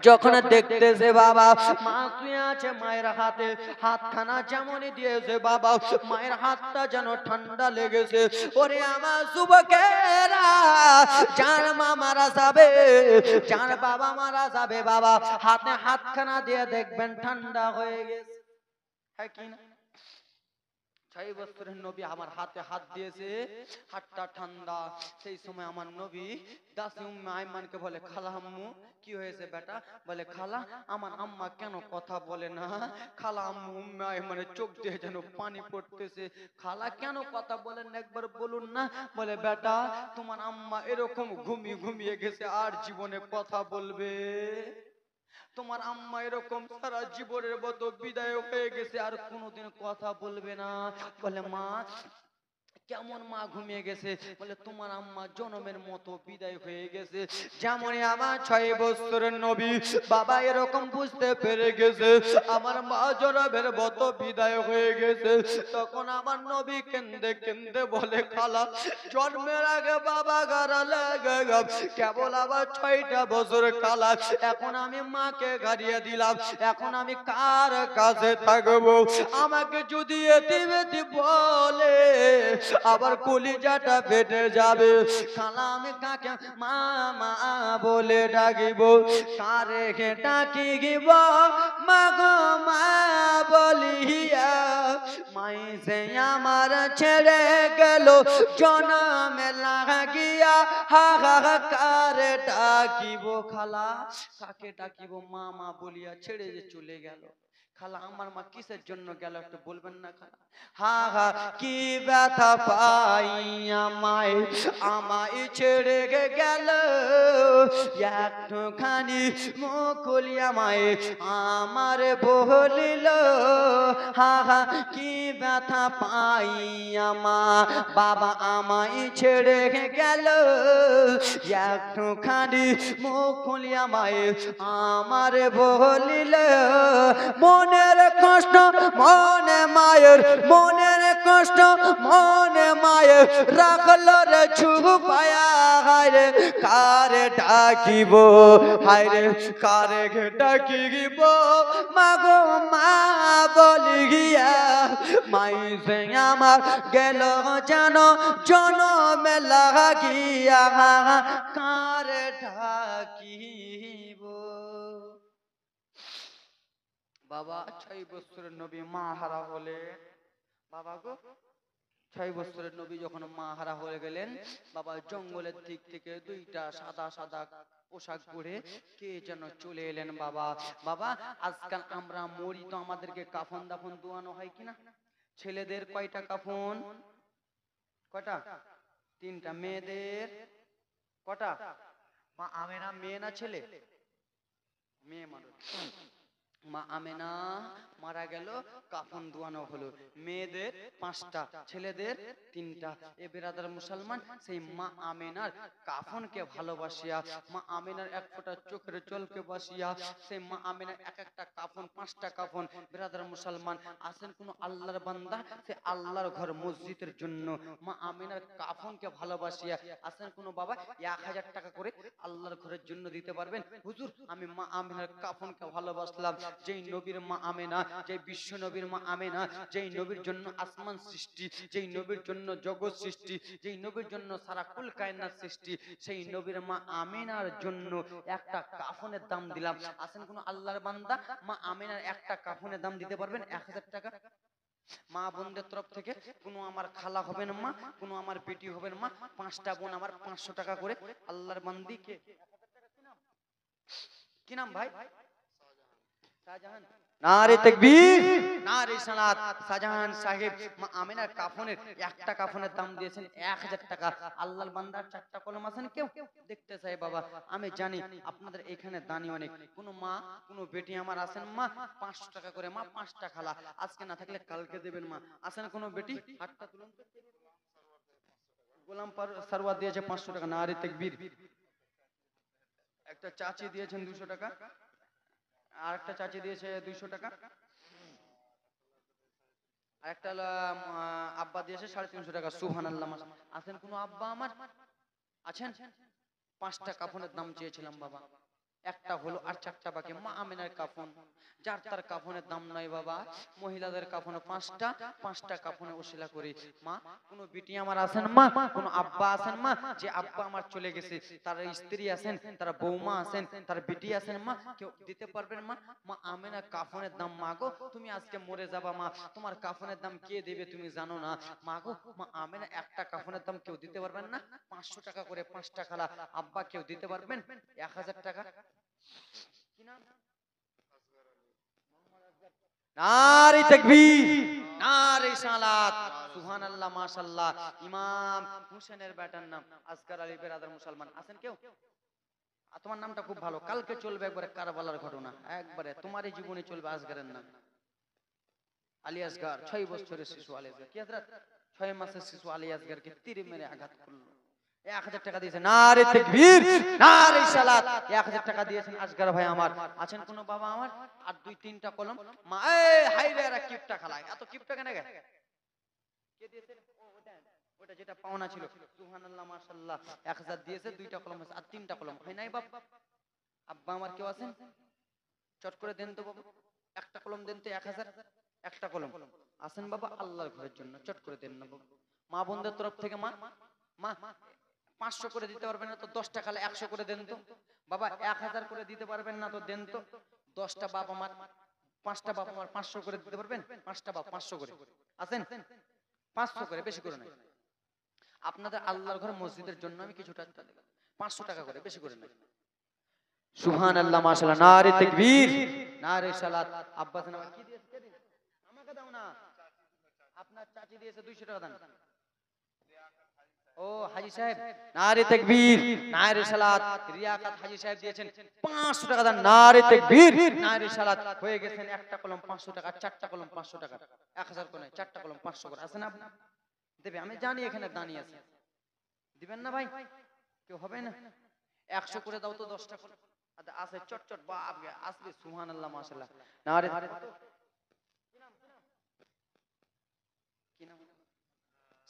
যখন দেখতেছে বাবা মা শুয়ে আছে, মায়ের হাতে হাতখানা যেমনই দিয়েছে বাবা মায়ের হাতটা যেন ঠান্ডা লেগেছে। ওরে আমার যুবকেরা যার মা মারা যাবে, যার বাবা মারা যাবে বাবা হাতে হাতখানা দিয়ে দেখবেন ঠান্ডা হয়ে গেছে, হ্যাঁ কি না? 6 বছরের নবী আমার হাতে হাত দিয়েছে, হাতটা ঠান্ডা। সেই সময় আমার নবী দাসী উম্মে আইমানকে বলে খালা আম্মু কি হয়েছে বেটা? বলে খালা আমার আম্মা কেন কথা বলে না? খালা আম্মু উম্মে আইমানের চোখ দিয়ে যেন পানি পড়তেছে। খালা কেন কথা বলেন না একবার বলুন না? বলে বেটা তোমার আম্মা এরকম ঘুমিয়ে ঘুমিয়ে গেছে আর জীবনে কথা বলবে? তোমার আম্মা এরকম সারা জীবনের মতো বিদায় হয়ে গেছে আর কোনোদিন কথা বলবে না। বলে মা কেমন মা ঘুমিয়ে গেছে? বলে তোমার আম্মা জনমের মতো বিদায় হয়ে গেছে। যেমনই আমার 6 বছরের নবী বাবা এরকম বুঝতে পেরে গেছে আমার মা জনমের মতো বিদায় হয়ে গেছে, তখন আমার নবী কেঁদে কেঁদে বলে খালা জন্মের আগে বাবা গারা লাগে কেবল আবার 6টা বছর কালা, এখন আমি মাকে গাড়িয়ে দিলাম, এখন আমি কার কাছে থাকবো? আমাকে যদি এতিম এতিম বলে আবার কলিজাটা ফেটে যাবে। খালা আমি কাকে মা মা বলে ডাকিব, কারে ডাকিব মা গো মা বলিয়া? মাই সে আমার ছেড়ে গেল জনমে হাহাকার ডাকিব খালা, কাকে ডাকিব মামা বলিয়া ছেড়ে যে চলে গেল। খালা আমার মা কিসের জন্য গেল একটু বলবেন না খালা? হা হা কি ব্যথা পাই আমায়, আমায় ছেড়ে গেল, একটুখানি মুকুলি আমায় আমার বলিল। হা হা কি ব্যথা পাই আমার, বাবা আমায় ছেড়ে গেল, একটুখানি মুকুলি আমায় আমার বলিল। মনের কষ্ট মনে মায়ের, মনের কষ্ট মনে মায়ের, রাখলো রে ছুপায়া। হায়রে কারে ডাকিব, হায়রে কারে ডাকিব মাগো মা বলি গিয়া। মাইসে আমার গেল যেন জনমে লাগিয়া, কারে ডাকিব। বাবা 6 বছরের নবী মা হারা হলে, বাবা গো 6 বছরের নবী যখন মা হারা হয়ে গেলেন, বাবা জঙ্গলের দিক থেকে দুইটা সাদা সাদা পোশাক পরে কে যেন চলে এলেন। বাবা বাবা আজকাল আমরা মরি তো আমাদেরকে কাফন দাফন দোয়ানো হয় কিনা? ছেলেদের কয়টা কাফন? কয়টা? 3টা। মেয়েদের কটা? মা আমেনা মেয়ে না ছেলে? মেয়ে মানুষ। মা আমেনা মারা গেল, কাফন দোয়ানো হলো। মেয়েদের 5টা, ছেলেদের 3টা। এ বেরাদার মুসলমান, সেই মা আমেনার কাফনকে ভালোবাসিয়া, মা আমেনার এক ফোঁটা চোখের জলকে বাসিয়া, সেই মা আমেনার এক একটা কাফন 5টা কাফন। বেরাদার মুসলমান আসেন কোন আল্লাহর বান্দা, সে আল্লাহর ঘর মসজিদের জন্য মা আমেনার কাফনকে ভালোবাসিয়া আসেন কোন বাবা 1000 টাকা করে আল্লাহর ঘরের জন্য দিতে পারবেন? হুজুর আমি মা আমেনার কাফনকে ভালোবাসলাম। যেই নবীর মা আমেনা, যেই বিশ্ব নবীর মা আমেনা, যেই নবীর জন্য আসমান সৃষ্টি, যেই নবীর জন্য জগৎ সৃষ্টি, যেই নবীর জন্য সারা কুল কায়নাত সৃষ্টি, সেই নবীর মা আমেনার জন্য একটা কাফনের দাম দিলাম। আসেন কোন আল্লাহর বান্দা মা আমেনার একটা কাফনের দাম দিতে পারবেন? 1000 টাকা। মা বোনদের তরফ থেকে কোনো আমার খালা হবেন মা, কোনো আমার বেটি হবেন মা, 5টা বোন আমার 500 টাকা করে। আল্লাহর বান্দি কে? কি নাম ভাই? শাহজাহান। নারে তাকবীর, নারে সালাত। শাহজাহান সাহেব মা আমেনার কাফনের একটা কাফনের দাম দিয়েছেন 1000 টাকা। আল্লাহর বান্দার 4টা কলম আছেন কেউ দেখতে চাই বাবা? আমি জানি আপনাদের এখানে দানি অনেক। কোন মা কোন বেটি আমার আছেন মা 500 টাকা করে মা, 5টা খালা, আজকে না থাকলে কালকে দেবেন মা। আছেন কোন বেটি? হাতটা তুলুন তো। গোলাম সারওয়ার দিয়েছে 500 টাকা। নারে তাকবীর। একটা চাচি দিয়েছেন 200 টাকা, আর একটা চাচি দিয়েছে 200 টাকা, আর একটা আব্বা দিয়েছে 350 টাকা। সুবহানাল্লাহ। আছেন কোন আব্বা আমার? আছেন? 5টা কাফনের দাম চেয়েছিলাম বাবা, একটা হলো আর 4টা বাকি। মা আমেনার কাফন, যার তার কাফনের দাম নাই বাবা। মহিলাদের কাফনে 5টা, 5টা কাফনে ওসিলা করি। মা কোন বিটি আমার আছেন মা, কোন আব্বা আছেন মা, যে আব্বা আমার চলে গেছে, তার স্ত্রী আছেন, তার বৌমা আছেন, তার বিটি আছেন মা, কেউ দিতে পারবেন মা? মা আমেনার কাফনের দাম মা গো, তুমি আজকে মরে যাবা মা, তোমার কাফনের দাম কে দেবে তুমি জানো না মা গো। মা আমেনা একটা কাফনের দাম কেউ দিতে পারবেন না? 500 টাকা করে 5টা খালা। আব্বা কেউ দিতে পারবেন? 1000 টাকা। কি নাম? নারে তাকবীর, নারে সালাত। সুবহানাল্লাহ, মাশাআল্লাহ। ইমাম হোসেনের বেটার নাম আসগার আলী। বেরাদার মুসলমান আছেন কেউ? তোমার নামটা খুব ভালো, কালকে চলবে একবারে কারবালার ঘটনা, একবারে তোমারই জীবনে চলবে আসগারের নাম। আলী আসগার 6 বছরের শিশু আলী আসগার। কি হযরত 6 মাসের শিশু আলী আসগারকে তীর মেরে আঘাত করলো। 1000 টাকা দিয়েছেন। নারে তাকবীর, নারে সালাত। 1000 টাকা দিয়েছেন আসগার ভাই আমার। আছেন কোন বাবা আমার? আর 2-3টা কলম মা। এই হাইরে এরা কিপটা খালায়, এত কিপটা কেন গে? কে দিয়েছে? ওটা যেটা পাওনা ছিল। সুবহানাল্লাহ, মাশাআল্লাহ। 1000 দিয়েছে, 2টা কলম আছে, আর 3টা কলম হয় নাই বাপ। আব্বা আমার কেউ আছেন? চট করে দেন তো বাবা, একটা কলম দেন তো। 1000 একটা কলম আছেন বাবা? আল্লাহর ঘরের জন্য চট করে দেন না বাবা। মা বোনদের তরফ থেকে মা, মা 500 করে দিতে পারবেন না তো 10 টাকা 100 করে দেন তো বাবা। 1000 করে দিতে পারবেন না তো দেন তো। 10টা বাপ আমার, 5টা বাপ আমার 500 করে দিতে পারবেন? 5টা বাপ 500 করে আছেন? 500 করে, বেশি করে নাই। আপনাদের আল্লাহর ঘর মসজিদের জন্য আমি কিছু টাকা দেব, 500 টাকা করে, বেশি করে নাই। সুবহানাল্লাহ, মাশাআল্লাহ, নারে তাকবীর, নারে সালাত। আব্বাস নামা কি দিয়েছে? কে দিয়েছে? আমাকে দাও না, আপনার চাচি দিয়েছে 200 টাকা দান। ও হাজী সাহেব, নারে তাকবীর, নারে সালাত। রিয়াকাত হাজী সাহেব দিয়েছেন 500 টাকা দান। নারে তাকবীর, নারে সালাত। হয়ে গেছেন একটা কলম 500 টাকা, চারটা কলম 500 টাকা, 1000 করে, চারটা কলম 500 করে। আছেন আপনি? দেবে, আমি জানি এখানে দানি আছে। দিবেন না ভাই? কেউ হবে না? 100 করে দাও তো, 10টা কলম আছে। চট চট বাপ আসবে। সুবহানাল্লাহ, মাশাআল্লাহ, নারে।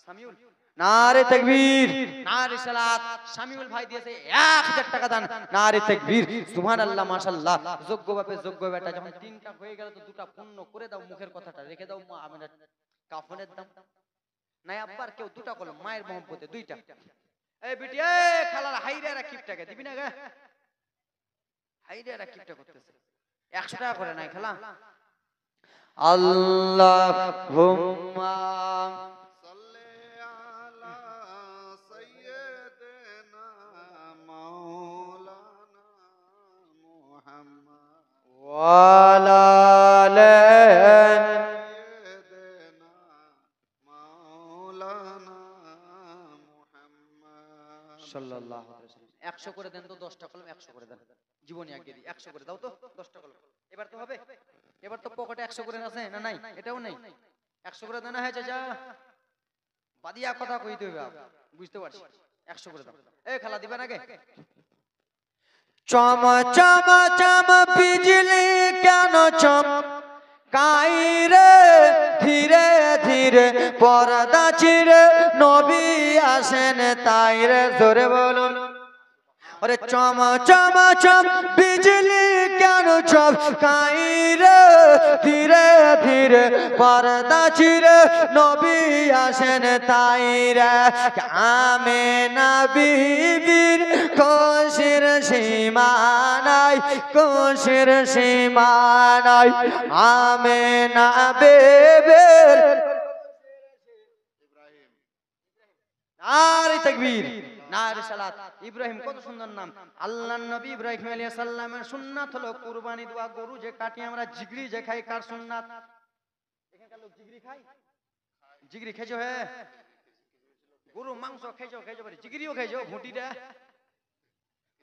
সামিউল, নারে তাকবীর, নারে সালাত। সামিউল ভাই দিয়েছে 1000 টাকা দান। নারে তাকবীর, সুবহানাল্লাহ, মাশাআল্লাহ। যোগ্য বাপে যোগ্য বেটা। যখন 3টা হয়ে গেল তো 2টা পূর্ণ করে দাও। মুখের কথাটা রেখে দাও, মা আমরা কাফনের দাম নাই। আব্বার কেউ 2টা কলম, মায়ের মহব্বতে 2টা। এই বিটি, এই খালার হাইরে রাকিবটাকে দিবি না গে? হাইরে রাকিবটা করতেছে 100 টাকা করে নাই খালা। আল্লাহুম্মা সাল্লি আলা সাইয়্যিদিনা মাওলানা মুহাম্মদ ওয়ালা সাইয়্যিদিনা মাওলানা মুহাম্মদ সাল্লাল্লাহু আলাইহি ওয়াসাল্লাম। 100 করে দেন তো, 10টা কলম 100 করে দেন। জীবনী আগে দিই, 100 করে দাও তো, 10টা কলম। এবার তো হবে, এবার তো পকেটে 100 করে আছে না? নাই, এটাও নেই। 100 করে দেনা হয়েছে, যা বাদিয়া কথা কইতে হবে, বুঝতে পারছি। 100 করে দাও। এই খালা দিবেন আগে? চম চম চম বিজলি কেন চম কাইরে, ধীরে ধীরে পর্দা ছিঁড়ে নবী আসেন তাই রে। জোরে বলুন। ওরে চম চম চম বিজলি কেন চম কাইরে, ধীরে ধীরে পর্দা ছিঁড়ে নবী আসেন তাই রে। আমেনা বিবির খুশির সীমা নাই, খুশির সীমা নাই। আমেনা বিবির নারে তাকবীর, নারে সালাত। ইব্রাহিম কত সুন্দর নাম। আল্লাহর নবী ইব্রাহিম আলাইহিস সালামের সুন্নাত হলো কুরবানি দেওয়া। গরু যে কাটি আমরা, জিগরি যে খাই, কার সুন্নাত? এখানকার লোক জিগরি খায়? জিগরি খেছো? হে গরু মাংস খেছো? খেছো পারি, জিগরিও খেছো? ভুটিটা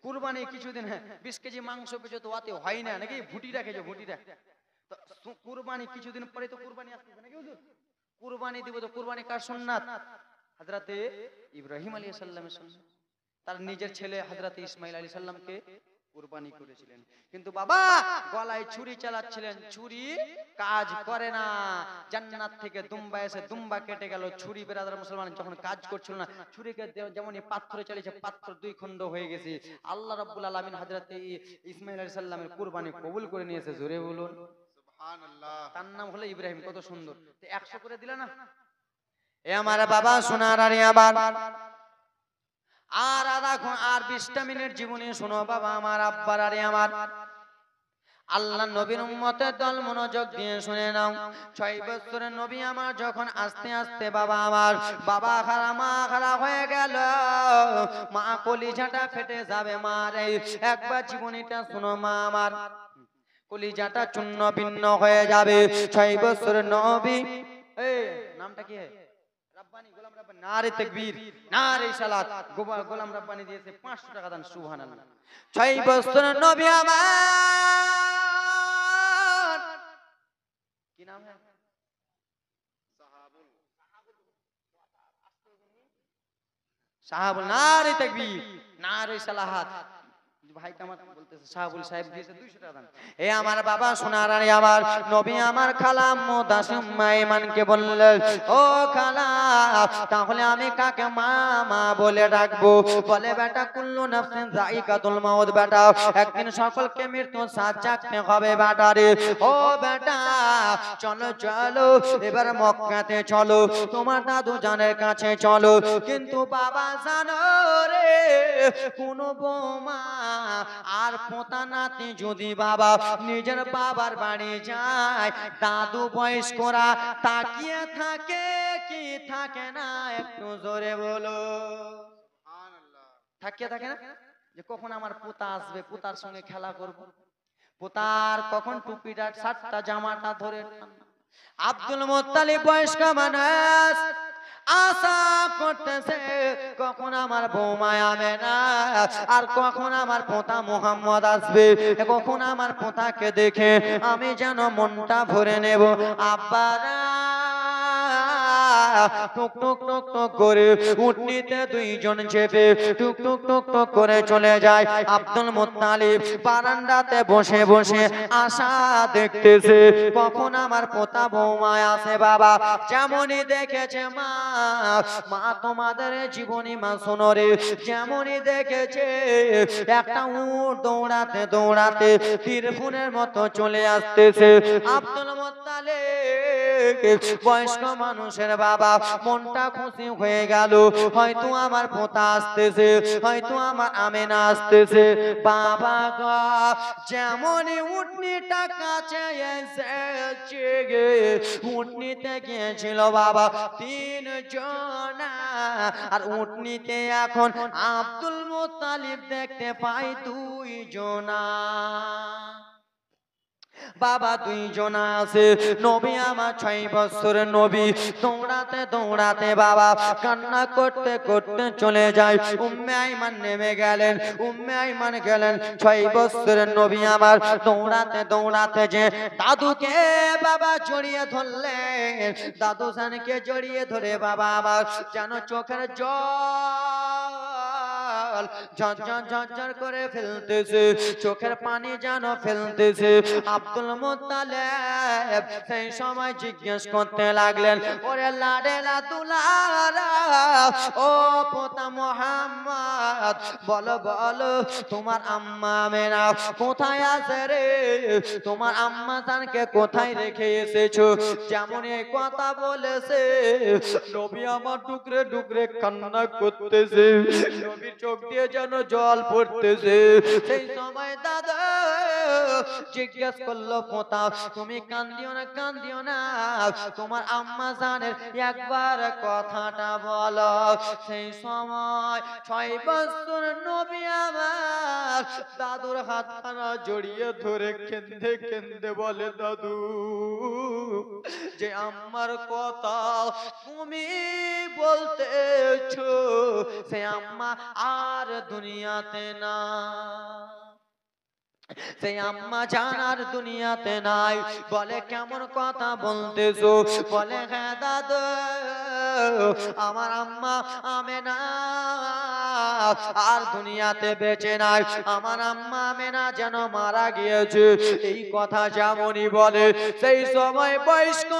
কুরবানি কিছুদিন 20 কেজি মাংস পেছো তো ওতে হয় না নাকি? ভুটিটা খেছো? ভুটিটা তো কুরবানি কিছুদিন পরে তো কুরবানি আসছে নাকি হুজুর? কুরবানি দিব তো কুরবানি কার সুন্নাত? হযরতে ইব্রাহিম আলাইহিস সালামের সুন্নাত। তার নিজের ছেলে হযরতে ইসমাঈল আলাইহিস সালামকে কুরবানি করেছিলেন। কিন্তু বাবা গলায় ছুরি চালাচ্ছিলেন, ছুরি কাজ করে না। জান্নাত থেকে দুম্বা এসে দুম্বা কেটে গেল। ছুরি বেরাদার মুসলমান যখন কাজ করছিল না, ছুরিকে যেমনই পাথরে চালিয়েছে, পাথর 2 খণ্ড হয়ে গেছে। আল্লাহ রাব্বুল আলামিন হযরতে ইসমাঈল আলাইহিস সালামের কুরবানি কবুল করে নিয়েছে। জোরে বলুন সুবহানাল্লাহ। তার নাম হলো ইব্রাহিম। কত সুন্দর। তো 100 করে দিলা না? এ আমার বাবা সোনার আরে আবার আর আর 20টা মিনিট জীবনে শোনো বাবা আমার, আব্বার আরে আমার। আল্লাহ নবীর উম্মতের দল মনোযোগ দিয়ে শুনে নাও। 6 বছরের নবী আমার যখন আস্তে আস্তে বাবা আমার, বাবা খারাপ মা খারাপ হয়ে গেল, মা কলিজাটা ফেটে যাবে। মা রে একবার জীবনীটা শোনো মা আমার, কলিজাটা চূর্ণ ভিন্ন হয়ে যাবে। 6 বছরের নবী, এই নামটা কি? রাব্বানি, গোলাম রাব্বানি। নারে তাকবীর, নারে সালাত। গোলাম রাব্বানি দিয়েছে 500 টাকা দান। সুবহানাল্লাহ। 6 বছরের নবী আমার, কি নাম है? সাহাবুল। নারে তাকবীর, নারে সালাহাত। ভাইটা আমার বলতেছে সাহাবুল সাহেব দিয়েছে 200 টাকা দান। এ আমার বাবা সোনার আরে আমার, নবী আমার খালা মুদাসিম্মা ইমানকে বললেন, ও খালা তাহলে আমি কাকে মামা বলে ডাকবো? বলে বেটা কুল্লু নাফসিন যায়িকাতুল মাউত, বেটা একদিন সকলকে মৃত্যু স্বাদ চাখতে হবে বেটা রে। ও বেটা চলো চলো এবার মক্কাতে চলো, তোমার দাদু জানের কাছে চলো। কিন্তু বাবা জানো রে, কোন বৌমা আর পোতা নাতি যদি বাবা নিজের বাবার বাড়ি যায়, দাদু বয়স্করা তাকিয়ে থাকে কি থাকে না? একটু জোরে বলো। সুবহানাল্লাহ। থাকিয়ে থাকে না, যে কখন আমার পোতা আসবে, পোতার সঙ্গে খেলা করব, পোতার কখন টুপিটা শার্টটা জামাটা ধরে। আব্দুল মুত্তালিব বয়স্ক মানুষ আশা করতেছে কখন আমার বৌমা আমেনা আর কখন আমার পোতা মুহাম্মদ আসবে, কখন আমার পোতাকে দেখে আমি যেন মনটা ভরে নেব। আব্বারা টুক টুক টুক টুক করে উঠনিতে দুইজন চেপে টুক টুক টুক টুক করে চলে যায়। আব্দুল মুত্তালিব বারান্দাতে বসে বসে আশা দেখতেছে কখন আমার পোতা বৌমা আসে। বাবা যেমনই দেখেছে মা, মা তোমাদের জীবনী মা শোনো রে, যেমনই দেখেছে একটা উট দৌড়াতে দৌড়াতে তীরফুনের মতো চলে আসতেছে। আব্দুল মুত্তালিব বয়স্ক মানুষের বাবা মনটা খুশি হয়ে গেল, হয়তো আমার পোতা আসতেছে, হয়তো আমার আমেনা আসতেছে। বাবা গো যেমনই উটনিটা কাছে এসেছে, উটনিতে গিয়েছিল বাবা 3 জন, আর উটনিতে এখন আব্দুল মুত্তালিব দেখতে পাই 2 জনা। বাবা 2 জন আছে। নবী আমার 6 বছরের নবী দৌড়াতে দৌড়াতে বাবা কান্না করতে করতে চলে যায়। উম্মে আইমান নেমে গেলেন, উম্মে আইমান গেলেন। 6 বছরের নবী আমার দৌড়াতে দৌড়াতে যে দাদুকে বাবা জড়িয়ে ধরলেন, দাদু জানকে জড়িয়ে ধরে বাবা আমার যেন চোখের জল ঝরঝর ঝরঝর করে ফেলতেছে, চোখের পানি যেন ফেলতেছে। আব্দুল মুত্তালিব সেই সময় জিজ্ঞেস করতে লাগলেন, ওরে লাডেলা দুলারা, ও পোতা মুহাম্মদ, বলো বলো তোমার আম্মা আমেনা কোথায় আছে রে? তোমার আম্মা জানকে কোথায় রেখে এসেছো? যেমন এই কথা বলেছে নবী আমার টুকরে টুকরে কান্না করতেছে, নবীর চোখ দিয়ে যেন জল পড়তেছে। সেই সময় দাদা জিজ্ঞেস করলো, পোতা তুমি কান্দিও না কান্দিও না, তোমার আম্মা জানের একবার কথাটা বলো। সেই সময় 6 বছর নবী আমার দাদুর হাতখানা জড়িয়ে ধরে কেঁদে কেঁদে বলে, দাদু যে আম্মার কথা তুমি বলতেছো সে আম্মা আর দুনিয়াতে না, সেই আম্মা জানার দুনিয়াতে নাই। বলে কেমন কথা বলতেছো? বলে হ্যাঁ দাদু, আমার আম্মা আমেনা আর দুনিয়াতে বেঁচে নাই, আমার আম্মা আমেনা যেন মারা গিয়েছে। এই কথা যেমনই বলে সেই সময় বয়স্ক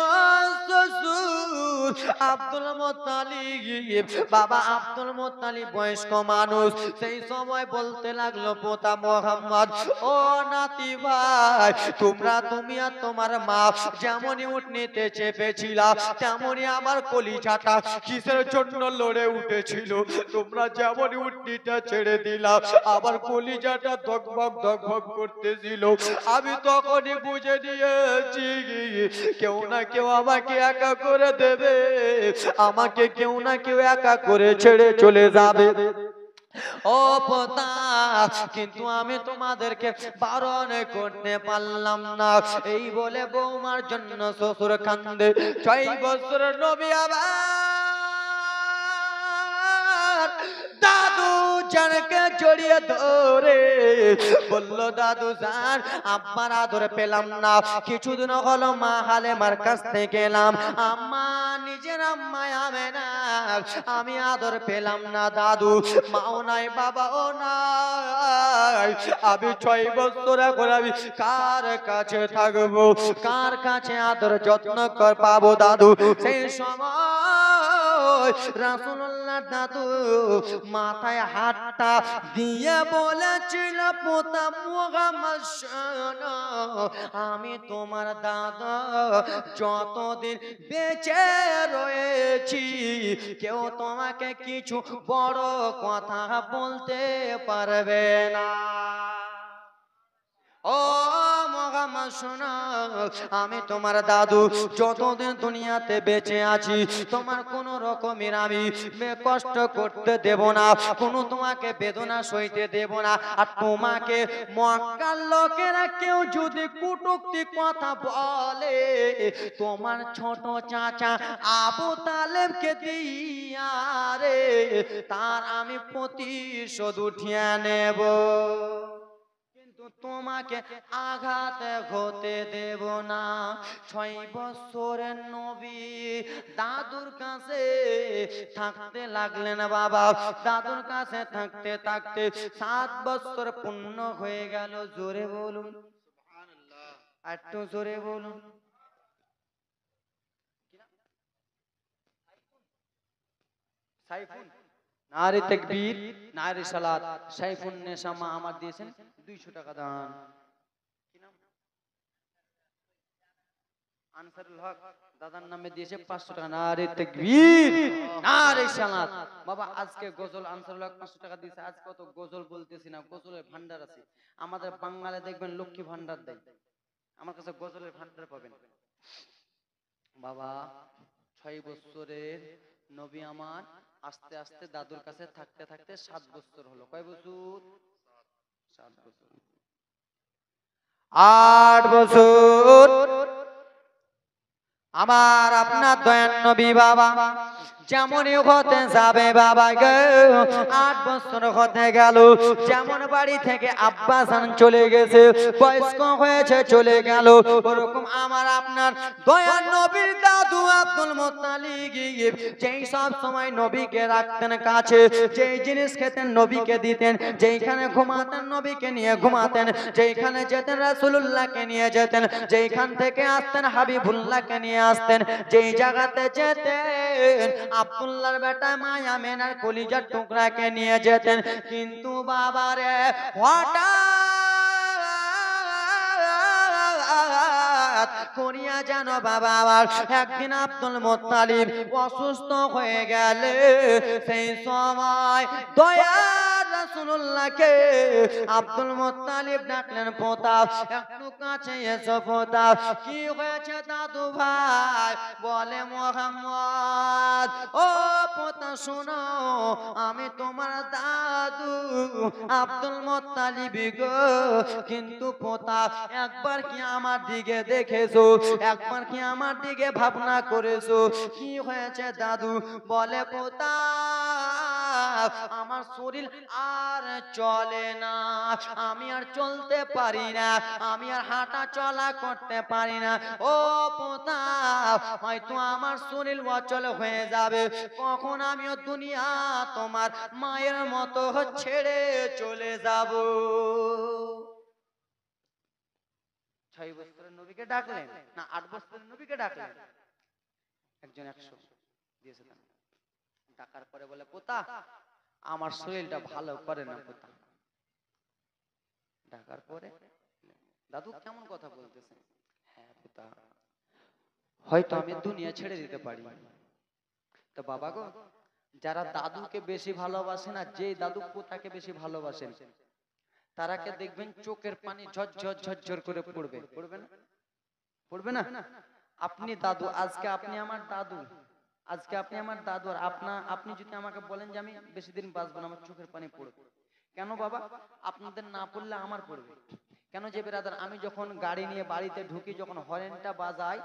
শ্বশুর আব্দুল মুত্তালিব, বাবা আব্দুল মুত্তালিব বয়স্ক মানুষ, সেই সময় বলতে লাগলো, পোতা মুহাম্মদ, ও নাতি ভাই, তুমি আর তোমার মা যেমনই উটনিতে চেপেছিলা তেমনই আমার কলিজাটা কিসের জন্য লড়ে উঠেছিল। তোমরা যেমনই উটনিটা ছেড়ে দিলা আমার কলিজাটা ধকভক ধকভক করতেছিল। আমি তখনই বুঝে নিয়েছি কেউ না কেউ আমাকে একা করে দেবে, আমাকে কেউ না কেউ একা করে ছেড়ে চলে যাবে। ও পোতা, কিন্তু আমি তোমাদেরকে বারণ করতে পারলাম না। এই বলে বৌমার জন্য শ্বশুর কান্দে। 6 বছরের নবী আবার দাদু জানকে জড়িয়ে ধরে বলল, দাদু জান আম্মার আদর পেলাম না, কিছুদিন হলো মা হালেমার কাছ থেকে এলাম, আম্মা নিজের আম্মা আমেনা আমি আদর পেলাম না দাদু, মাও নাই বাবাও নাই, আমি 6 বছর এখন আমি কার কাছে থাকবো, কার কাছে আদর যত্ন কর পাবো দাদু? সেই সময় রাসূলুল্লাহ আপনার দাদু মাথায় হাতটা দিয়ে বলেছিল পোতা মোহাম্মদ শোনো, আমি তোমার দাদা যতদিন বেঁচে রয়েছি কেউ তোমাকে কিছু বড় কথা বলতে পারবে না। ও মোহাম্মদ শোনো, আমি তোমার দাদু যতদিন দুনিয়াতে বেঁচে আছি তোমার কোন রকমের আমি কষ্ট করতে দেব না, কোনো তোমাকে বেদনা সইতে দেব না। আর তোমাকে মক্কার লোকেরা কেউ যদি কটূক্তি কথা বলে তোমার ছোট চাচা আবু তালেবকে দিয়া রে তার আমি প্রতিশোধ উঠিয়ে নেব, তোমাকে আঘাত হতে দেব না। 6 বছরের নবী দাদুর কাছে থাকতে লাগলেন বাবা। দাদুর কাছে থাকতে থাকতে 7 বছর পূর্ণ হয়ে গেল। জোরে বলুন, সুবহানাল্লাহ। একটু জোরে বলুন। সাইফুন, নারে তাকবীর, নারে সালাত। সাইফুন নেশামা আমার দিয়েছেন 200 টাকা দান। কি নাম? আনসারুল হক দাদার নামে দিয়েছে 500 টাকা। নারে তাকবীর, নারে সালাত। বাবা আজকে গজল আনসারুল হক 500 টাকা দিয়েছে। আজ কত গজল বলতেছি না, গজলের ভান্ডার আছে আমাদের বাঙালি, দেখবেন লক্ষ্মী ভান্ডার দেয়। আমার কাছে গজলের ভান্ডার পাবেন বাবা। 6 বছরের নবী আমার আস্তে আস্তে দাদুর কাছে থাকতে থাকতে 7 বছর হলো। কয় বছর? 7 বছর। 8 বছর আমার আপনার দয়ান নবী বাবা যেমনই হতে যাবে বাবা গো, 8 বছর হতে গেল। যেমন বাড়ি থেকে আব্বা জান চলে গেছে, বয়স্ক হয়েছে চলে গেল, ওরকম আমার আপনার দয়ান নবীর দাদু আব্দুল মুত্তালিব যেই সব সময় নবীকে রাখতেন কাছে, যেই জিনিস খেতেন নবীকে দিতেন, যেইখানে ঘুমাতেন নবীকে নিয়ে ঘুমাতেন, যেইখানে যেতেন রাসূলুল্লাহকে নিয়ে যেতেন, যেইখান থেকে আসতেন হাবিবুল্লাহকে নিয়ে আসতেন, যেই জায়গাতে যেতেন আব্দুল্লাহর বেটা মায়া মেনার কলিজার টুকরাকে নিয়ে যেতেন। কিন্তু বাবারে হঠাৎ করিয়া যেন বাবা আবার একদিন আব্দুল মুত্তালিব অসুস্থ হয়ে গেলে, সেই সময় দয়ার রাসূলুল্লাহকে আব্দুল মুত্তালিব ডাকলেন, পোতা একটু কাছে এসো পোতা। কি হয়েছে দাদু ভাই? বলে মোহাম্মদ, ও পোতা শোনো, আমি তোমার দাদু আব্দুল মুত্তালিব গো। কিন্তু পোতা একবার কি আমার দিকে দেখেছো? একবার কি আমার দিকে ভাবনা করেছো? কি হয়েছে দাদু? বলে পোতা আমার শরীর আর চলে না, আমি আর চলতে পারি না, আমি আর হাঁটা চলা করতে পারি না। ও পোতা হয়তো আমার শরীর অচল হয়ে যাবে, কখন আমিও দুনিয়া তোমার মায়ের মতো ছেড়ে চলে যাব। 6 বছরের নবীকে ডাকলেন না 8 বছরের নবীকে ডাকলেন? একজন 100 দিয়েছে। ডাকার পরে বলে, পোতা আমার শরীরটা ভালো করে না পোতা। ডাকার পরে দাদু কেমন কথা বলতেছেন? হ্যাঁ পোতা, হয়তো আমি দুনিয়া ছেড়ে দিতে পারি। তো বাবা গো, যারা দাদুকে বেশি ভালোবাসেন আর যেই দাদু পোতাকে বেশি ভালোবাসেন তারাকে দেখবেন চোখের পানি ঝরঝর ঝরঝর করে পড়বে। পড়বে না? পড়বে না? আপনি দাদু, আজকে আপনি আমার দাদু, আজকে আপনি আমার দাদু, আর আপনি যদি আমাকে বলেন যে আমি বেশি দিন বাঁচবো না, আমার চোখের পানি পড়বে। কেন বাবা? আপনাদের না পড়লে আমার পড়বে। কেন যে বেরাদার, আমি যখন গাড়ি নিয়ে বাড়িতে ঢুকি, যখন হরেনটা বাজায়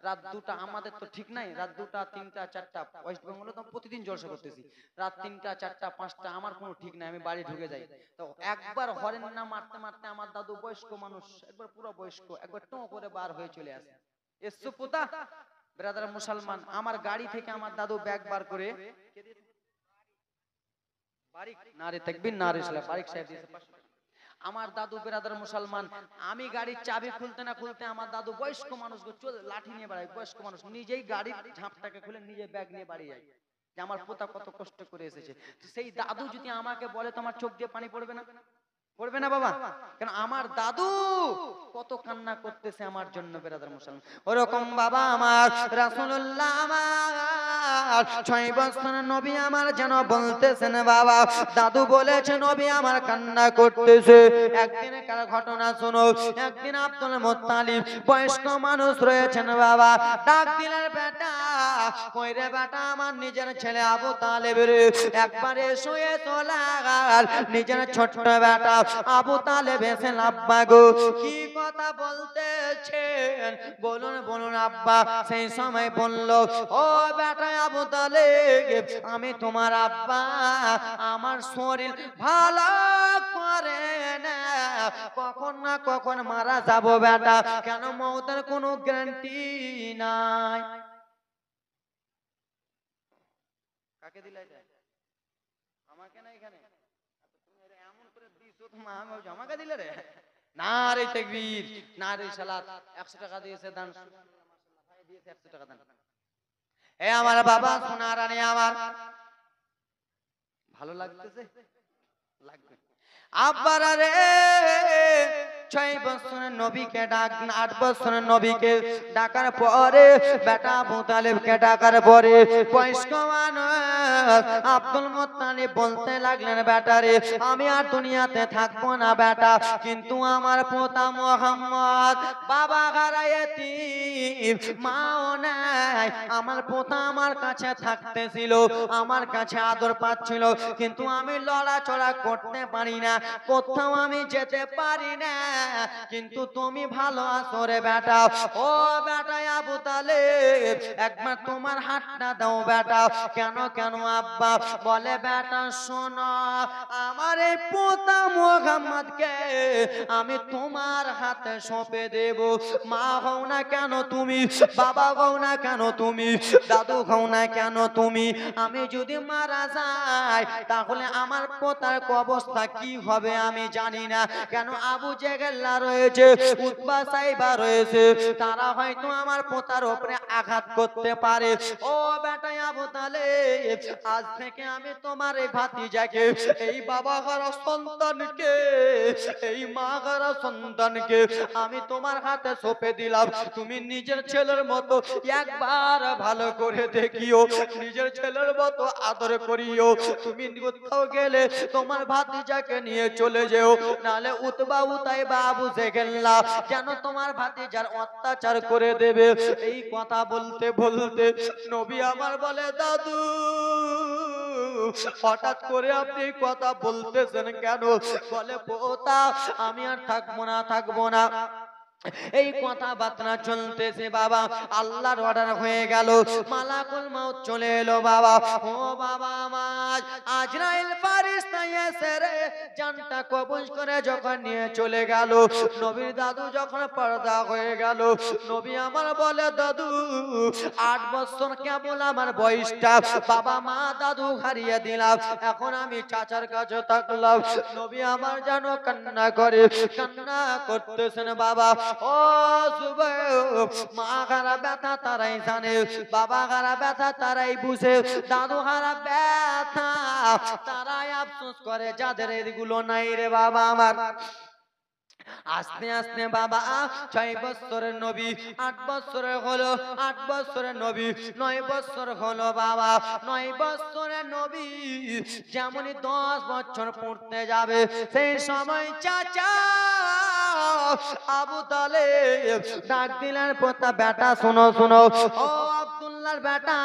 রাত 2টা, আমাদের তো ঠিক নাই, রাত 2টা 3টা 4টা, ওয়েস্ট বেঙ্গলে তো প্রতিদিন জলসা করতেছি, রাত 3টা 4টা 5টা আমার কোনো ঠিক নাই, আমি বাড়ি ঢুকে যাই। তো একবার হরেন না মারতে মারতে আমার দাদু বয়স্ক মানুষ, একবার পুরো বয়স্ক, একবার টো করে বার হয়ে চলে আসে। এসছো পোতা? ব্রাদার মুসলমান, আমার গাড়ি থেকে আমার দাদু ব্যাগ বার করে বারিক, নারে তাকবীর, নারে সালাত, বারিক সাহেব দিয়েছে 500 টাকা। আমার দাদু ব্রাদার মুসলমান, আমি গাড়ির চাবি খুলতে না খুলতে আমার দাদু বয়স্ক মানুষ চলে লাঠি নিয়ে বেড়ায়, বয়স্ক মানুষ নিজেই গাড়ির ঝাঁপটাকে খুলে নিজে ব্যাগ নিয়ে বাড়ি যায়। যে আমার পোতা কত কষ্ট করে এসেছে। তো সেই দাদু যদি আমাকে বলে তো আমার চোখ দিয়ে পানি পড়বে না? পড়বে না বাবা? কেন আমার দাদু কত কান্না করতেছে আমার জন্য বেরাদার মুসলমান। ওরকম বাবা আমার রাসূলুল্লাহ আমার 6 বছরের নবী আমার যেন বলতেছেন বাবা, দাদু বলেছে নবী আমার কান্না করতেছে। একদিনকার ঘটনা শোনো। একদিন আব্দুল মুত্তালিব বয়স্ক মানুষ রয়েছেন বাবা, ডাক দিলেন বেটা, কই রে বেটা আমার নিজের ছেলে আবু তালেব রে, একবারে শুয়ে তোলার নিজের ছোট্ট বেটা আবু তালেব এসে আব্বা গো কি কথা বলতেছেন বলুন বলুন আব্বা। সেই সময় বলল, ও বেটা আবু তালেব, আমি তোমার আব্বা, আমার শরীর ভালো করে না, কখন না কখন মারা যাব বেটা, কেন মওতের কোনো গ্যারান্টি নাই। কাকে দিলে এটা? আমাকে না এখানে এমন করে দিছো তোমা, আমি ভাবছি আমাকে দিলে রে। নারে তাকবীর, নারে সালাত। 100 টাকা দিয়েছে দান, ভাই দিয়েছে 100 টাকা দান। এ আমার বাবা সোনা রানী আমার, ভালো লাগতেছে? লাগবে আব্বারা রে। 6 বছরের নবীকে ডাক, 8 বছরের নবীকে ডাকার পরে বেটা আবু তালেবকে ডাকার পরে বয়স্ক মানুষ আব্দুল মুত্তালিব বলতে লাগলেন, বেটা রে আমি আর দুনিয়াতে থাকবো না বেটা, কিন্তু আমার পোতা মুহাম্মদ বাবা হারাইতি, মাও নাই, আমার পোতা আমার কাছে থাকতেছিল, আমার কাছে আদর পাচ্ছিল, কিন্তু আমি লড়াচড়া করতে পারি না, কোথাও আমি যেতে পারি না, কিন্তু তুমি ভালো আছো রে বেটা। ও বেটা আবু তালেব, একবার তোমার হাতটা দাও বেটা। কেন কেন আব্বা? বলে বেটা শোনো, আমার এই পোতা মুহাম্মদকে আমি তোমার হাতে সঁপে দেব। মা হও না কেন তুমি, বাবা হও না কেন তুমি, দাদু হও না কেন তুমি, আমি যদি মারা যাই তাহলে আমার পোতার অবস্থা কি হবে আমি জানি না। কেন আবু জেহেল্লা রয়েছে, উতবা সাইবা রয়েছে, তারা হয়তো আমার পোতার উপরে আঘাত করতে পারে। ও বেটা আবু তালেব, আজ থেকে আমি তোমার এই ভাতিজাকে, এই বাবা হারা সন্তানকে, এই মা হারা সন্তানকে আমি তোমার হাতে সঁপে দিলাম। তুমি নিজের ছেলের মতো একবার ভালো করে দেখিও, নিজের ছেলের মতো আদর করিও। তুমি কোথাও গেলে তোমার ভাতিজাকে নিয়ে চলে যেও, নালে উতবা উতাইবা আবু জেহেল্লা যেন তোমার ভাতিজার অত্যাচার করে দেবে। এই কথা বলতে বলতে নবী আমার বলে, দাদু হঠাৎ করে আপনি কথা বলতেছেন কেন? বলে পোতা আমি আর থাকবো না, থাকবো না। এই কথা বার্তা চলতেছে বাবা, আল্লাহর অর্ডার হয়ে গেল, মালাকুল মউত চলে এলো বাবা। ও বাবা আমার আজরাইল ফেরেশতা এসে রে জানটা কবজ করে যখন নিয়ে চলে গেল, নবীর দাদু যখন পর্দা হয়ে গেল, নবী আমার বলে, দাদু 8 বছর কেবল আমার বয়সটা, বাবা মা দাদু হারিয়ে দিলাম, এখন আমি চাচার কাছে থাকলাম। নবী আমার যেন কান্না করে, কান্না করতেছেন বাবা। ও যুবক, মা হারা ব্যথা তারাই জানে, বাবা হারা ব্যথা তারাই বুঝে, দাদু হারা ব্যথা তারাই আফসোস করে যাদের এগুলো নাই রে বাবা আমার। আস্তে আস্তে বাবা 6 বছরের নবী, 8 বছরের হলো, 8 বছরের নবী, 9 বছর হলো বাবা, 9 বছরের নবী যেমনই 10 বছর পড়তে যাবে, সেই সময় চাচা আবু তালেব ডাক দিলেন, পোতা বেটা শোনো শোনো, ও আব্দুল্লাহর বেটা,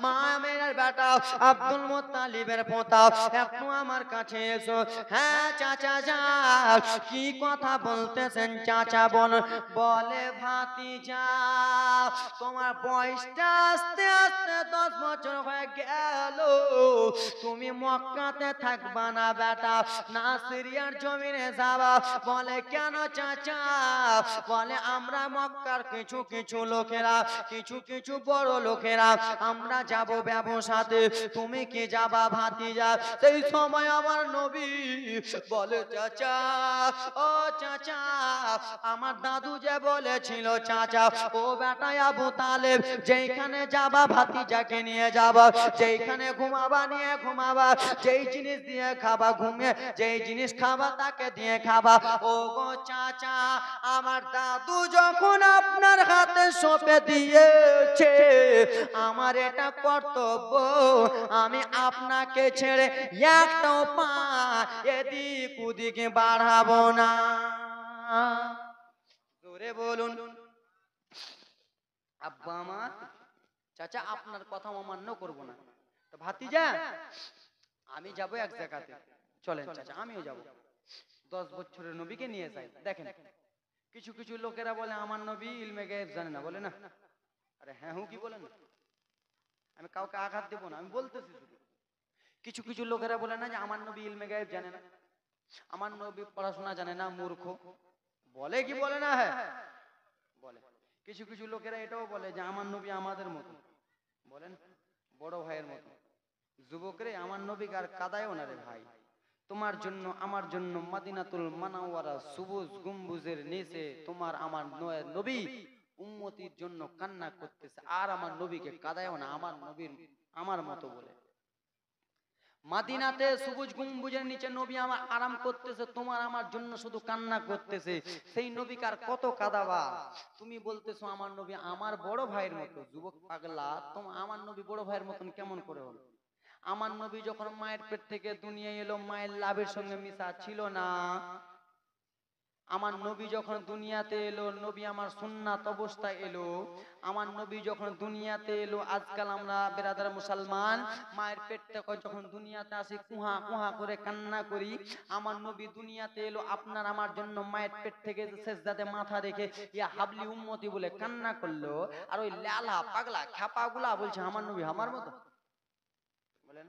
মা আমেনার বেটা, আব্দুল মুত্তালিবের পোতা, একটু আমার কাছে এসো। হ্যাঁ চাচা যা, কি কথা বলতেছেন চাচা বল। বলে ভাতিজা তোমার বয়সটা আস্তে আস্তে 10 বছর হয়ে গেল, তুমি মক্কাতে থাকবা না বেটা, না সিরিয়ার জমিনে যাবা। বলে কেন চাচা? বলে আমরা মক্কার কিছু কিছু লোকেরা, কিছু কিছু বড় লোকেরা আমরা যাব ব্যবসাতে, তুমি কি যাবা ভাতিজা? সেই সময় আমার নবী বলে চাচা, ও চাচা, আমার দাদু যে বলেছিল চাচা, ও বেটা আবু তালেব, যেখানে যাবা ভাতিজাকে নিয়ে যাবা, যেখানে ঘুমাবা নিয়ে ঘুমাবা, যেই জিনিস দিয়ে খাবা ঘুমিয়ে, যেই জিনিস খাবা তাকে দিয়ে খাবা। ও গো চাচা, আমার দাদু যখন আপনার হাতে সঁপে দিয়েছে, আমার এটা কর্তব্য, আমি আপনাকে ছেড়ে একটাও পা এদিক ওদিকে বাড়াবো না। জোরে বলুন। আব্বা আমার, চাচা আপনার কথা অমান্য করব না। তো ভাতিজা, আমি যাব এক জায়গাতে, চলেন চাচা আমিও যাব। 10 বছরের নবীকে নিয়ে যাই। দেখেন কিছু কিছু লোকেরা বলে আমার নবী ইলমে গায়েব জানে না, বলে না? আরে হ্যাঁ হুঁ কি বলেন? আমি কাউকে আঘাত দেব না, আমি বলতেছি শুধু। কিছু কিছু লোকেরা বলে না যে আমার নবী ইলমে গায়েব জানে না, আমার নবী পড়াশোনা জানে না, মূর্খ। বলে কি বলে না? হ্যাঁ বলে। কিছু কিছু লোকেরা এটাও বলে যে আমার নবী আমাদের মতো, বলেন বড় ভাইয়ের মতো। যুবকরে, আমার নবী আর কাদায়ও না রে ভাই। তোমার জন্য আমার জন্য মদিনাতুল মুনাওয়ারা সবুজ গম্বুজের নিচে তোমার আমার নবী উম্মতির জন্য কান্না করতেছে, আর আমার নবীকে কাদায়ও না আমার নবীর আমার মতো বলে। মদিনাতে সবুজ গম্বুজের নিচে নবী আমার আরাম করতেছে, তোমার আমার জন্য শুধু কান্না করতেছে। সেই নবীকার কত কাঁদাবা? তুমি বলতেছো আমার নবী আমার বড় ভাইয়ের মতো। যুবক পাগলা, তোমার আমার নবী বড় ভাইয়ের মতন কেমন করে হলো? আমার নবী যখন মায়ের পেট থেকে দুনিয়ায় এলো, মায়ের লাভের সঙ্গে মিশা ছিল না। আমার নবী যখন দুনিয়াতে এলো, নবী আমার সুন্নাত অবস্থায় এলো। আমার নবী যখন দুনিয়াতে এলো, আজকাল আমরা বেরাদার মুসলমান মায়ের পেট থেকে যখন দুনিয়াতে আসি কুহা কুহা করে কান্না করি। আমার নবী দুনিয়াতে এলো আপনার আমার জন্য মায়ের পেট থেকে সেজদাতে মাথা রেখে ইয়া হাবলি উম্মতি বলে কান্না করলো। আর ওই লালা পাগলা খ্যাপাগুলা বলছে আমার নবী আমার মতো, বলেন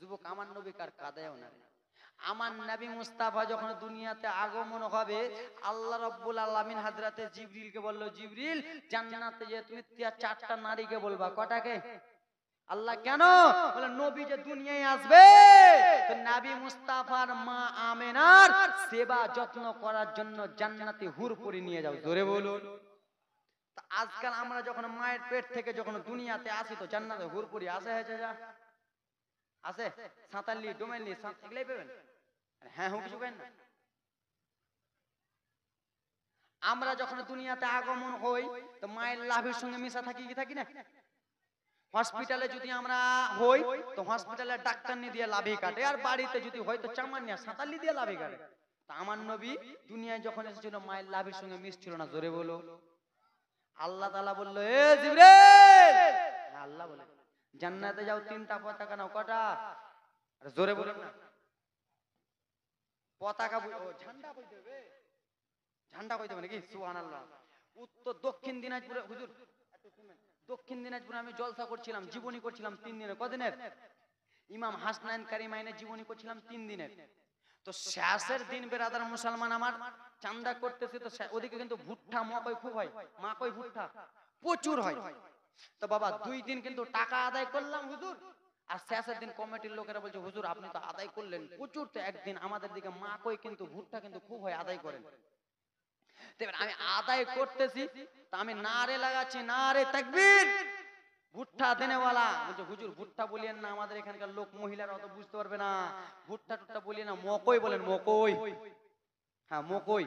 যুবক। আমার নবী কার কাঁদেও না। আমার নবী মুস্তাফা যখন দুনিয়াতে আগমন হবে, আল্লাহ রাব্বুল আলামিন হযরতে জিবরিলকে বলল, জিবরিল জান্নাতে যে তুমি 4টা নারীকে বলবা। কটাকে? আল্লাহ কেন? বলে নবী যে দুনিয়ায় আসবে, তো নবী মুস্তাফার মা আমেনার সেবা যত্ন করার জন্য জান্নাতে হুর পরি নিয়ে যাও। জোরে বলুন। আজকাল আমরা যখন মায়ের পেট থেকে যখন দুনিয়াতে আসি, তো জান্নাতে হুর পরি আসে হয়েছে যা আছে, সাঁতারলি ডোমেনলি এগুলাই পাবেন। হ্যাঁ হুঁ কিছু কেন না? আমরা যখন দুনিয়াতে আগমন হই, তো মায়ের লাভের সঙ্গে মিশা থাকি কি থাকি না? হসপিটালে যদি আমরা হই, তো হসপিটালে ডাক্তার নিয়ে দিয়ে লাভই কাটে, আর বাড়িতে যদি হয় তো চামান নিয়ে সাঁতারলি দিয়ে লাভই কাটে। তা আমার নবী দুনিয়ায় যখন এসেছিল মায়ের লাভের সঙ্গে মিশছিল না। জোরে বলো। আল্লাহ তাআলা বলল, এ জিবরিল, আল্লাহ বলে জান্নাতে যাও, 3টা পতাকা নাও। কটা? আরে জোরে বলেন না। পতাকা ঝান্ডা বইতে হবে, ঝান্ডা কইতে হবে নাকি? সুবহানাল্লাহ। উত্তর দক্ষিণ দিনাজপুরে হুজুর, দক্ষিণ দিনাজপুরে আমি জলসা করছিলাম, জীবনী করছিলাম 3 দিনের। কদিনের? ইমাম হাসনাইন কারিমাইনের জীবনী করছিলাম 3 দিনের। তো শেষের দিন বেরাদার মুসলমান আমার চান্দা করতেছে, তো ওদিকে কিন্তু ভুট্টা মাকই খুব হয়, মাকই ভুট্টা প্রচুর হয়। তো বাবা 2 দিন কিন্তু টাকা আদায় করলাম হুজুর। আর শেষের দিন কমিটির লোকেরা বলছে, হুজুর আপনি তো আদায় করলেন প্রচুর, তো একদিন আমাদের দিকে মাকই কিন্তু ভুট্টা কিন্তু খুব হয়, আদায় করেন। আমি আদায় করতেছি, তা আমি নারে লাগাচ্ছি, নারে তাকবীর, ভুট্টা দেনেওয়ালা বলছে, হুজুর ভুট্টা বলিয়েন না, আমাদের এখানকার লোক মহিলারা অত বুঝতে পারবে না, ভুট্টা টুট্টা বলিয়ে না, মকই বলেন, মকই। হ্যাঁ মকই,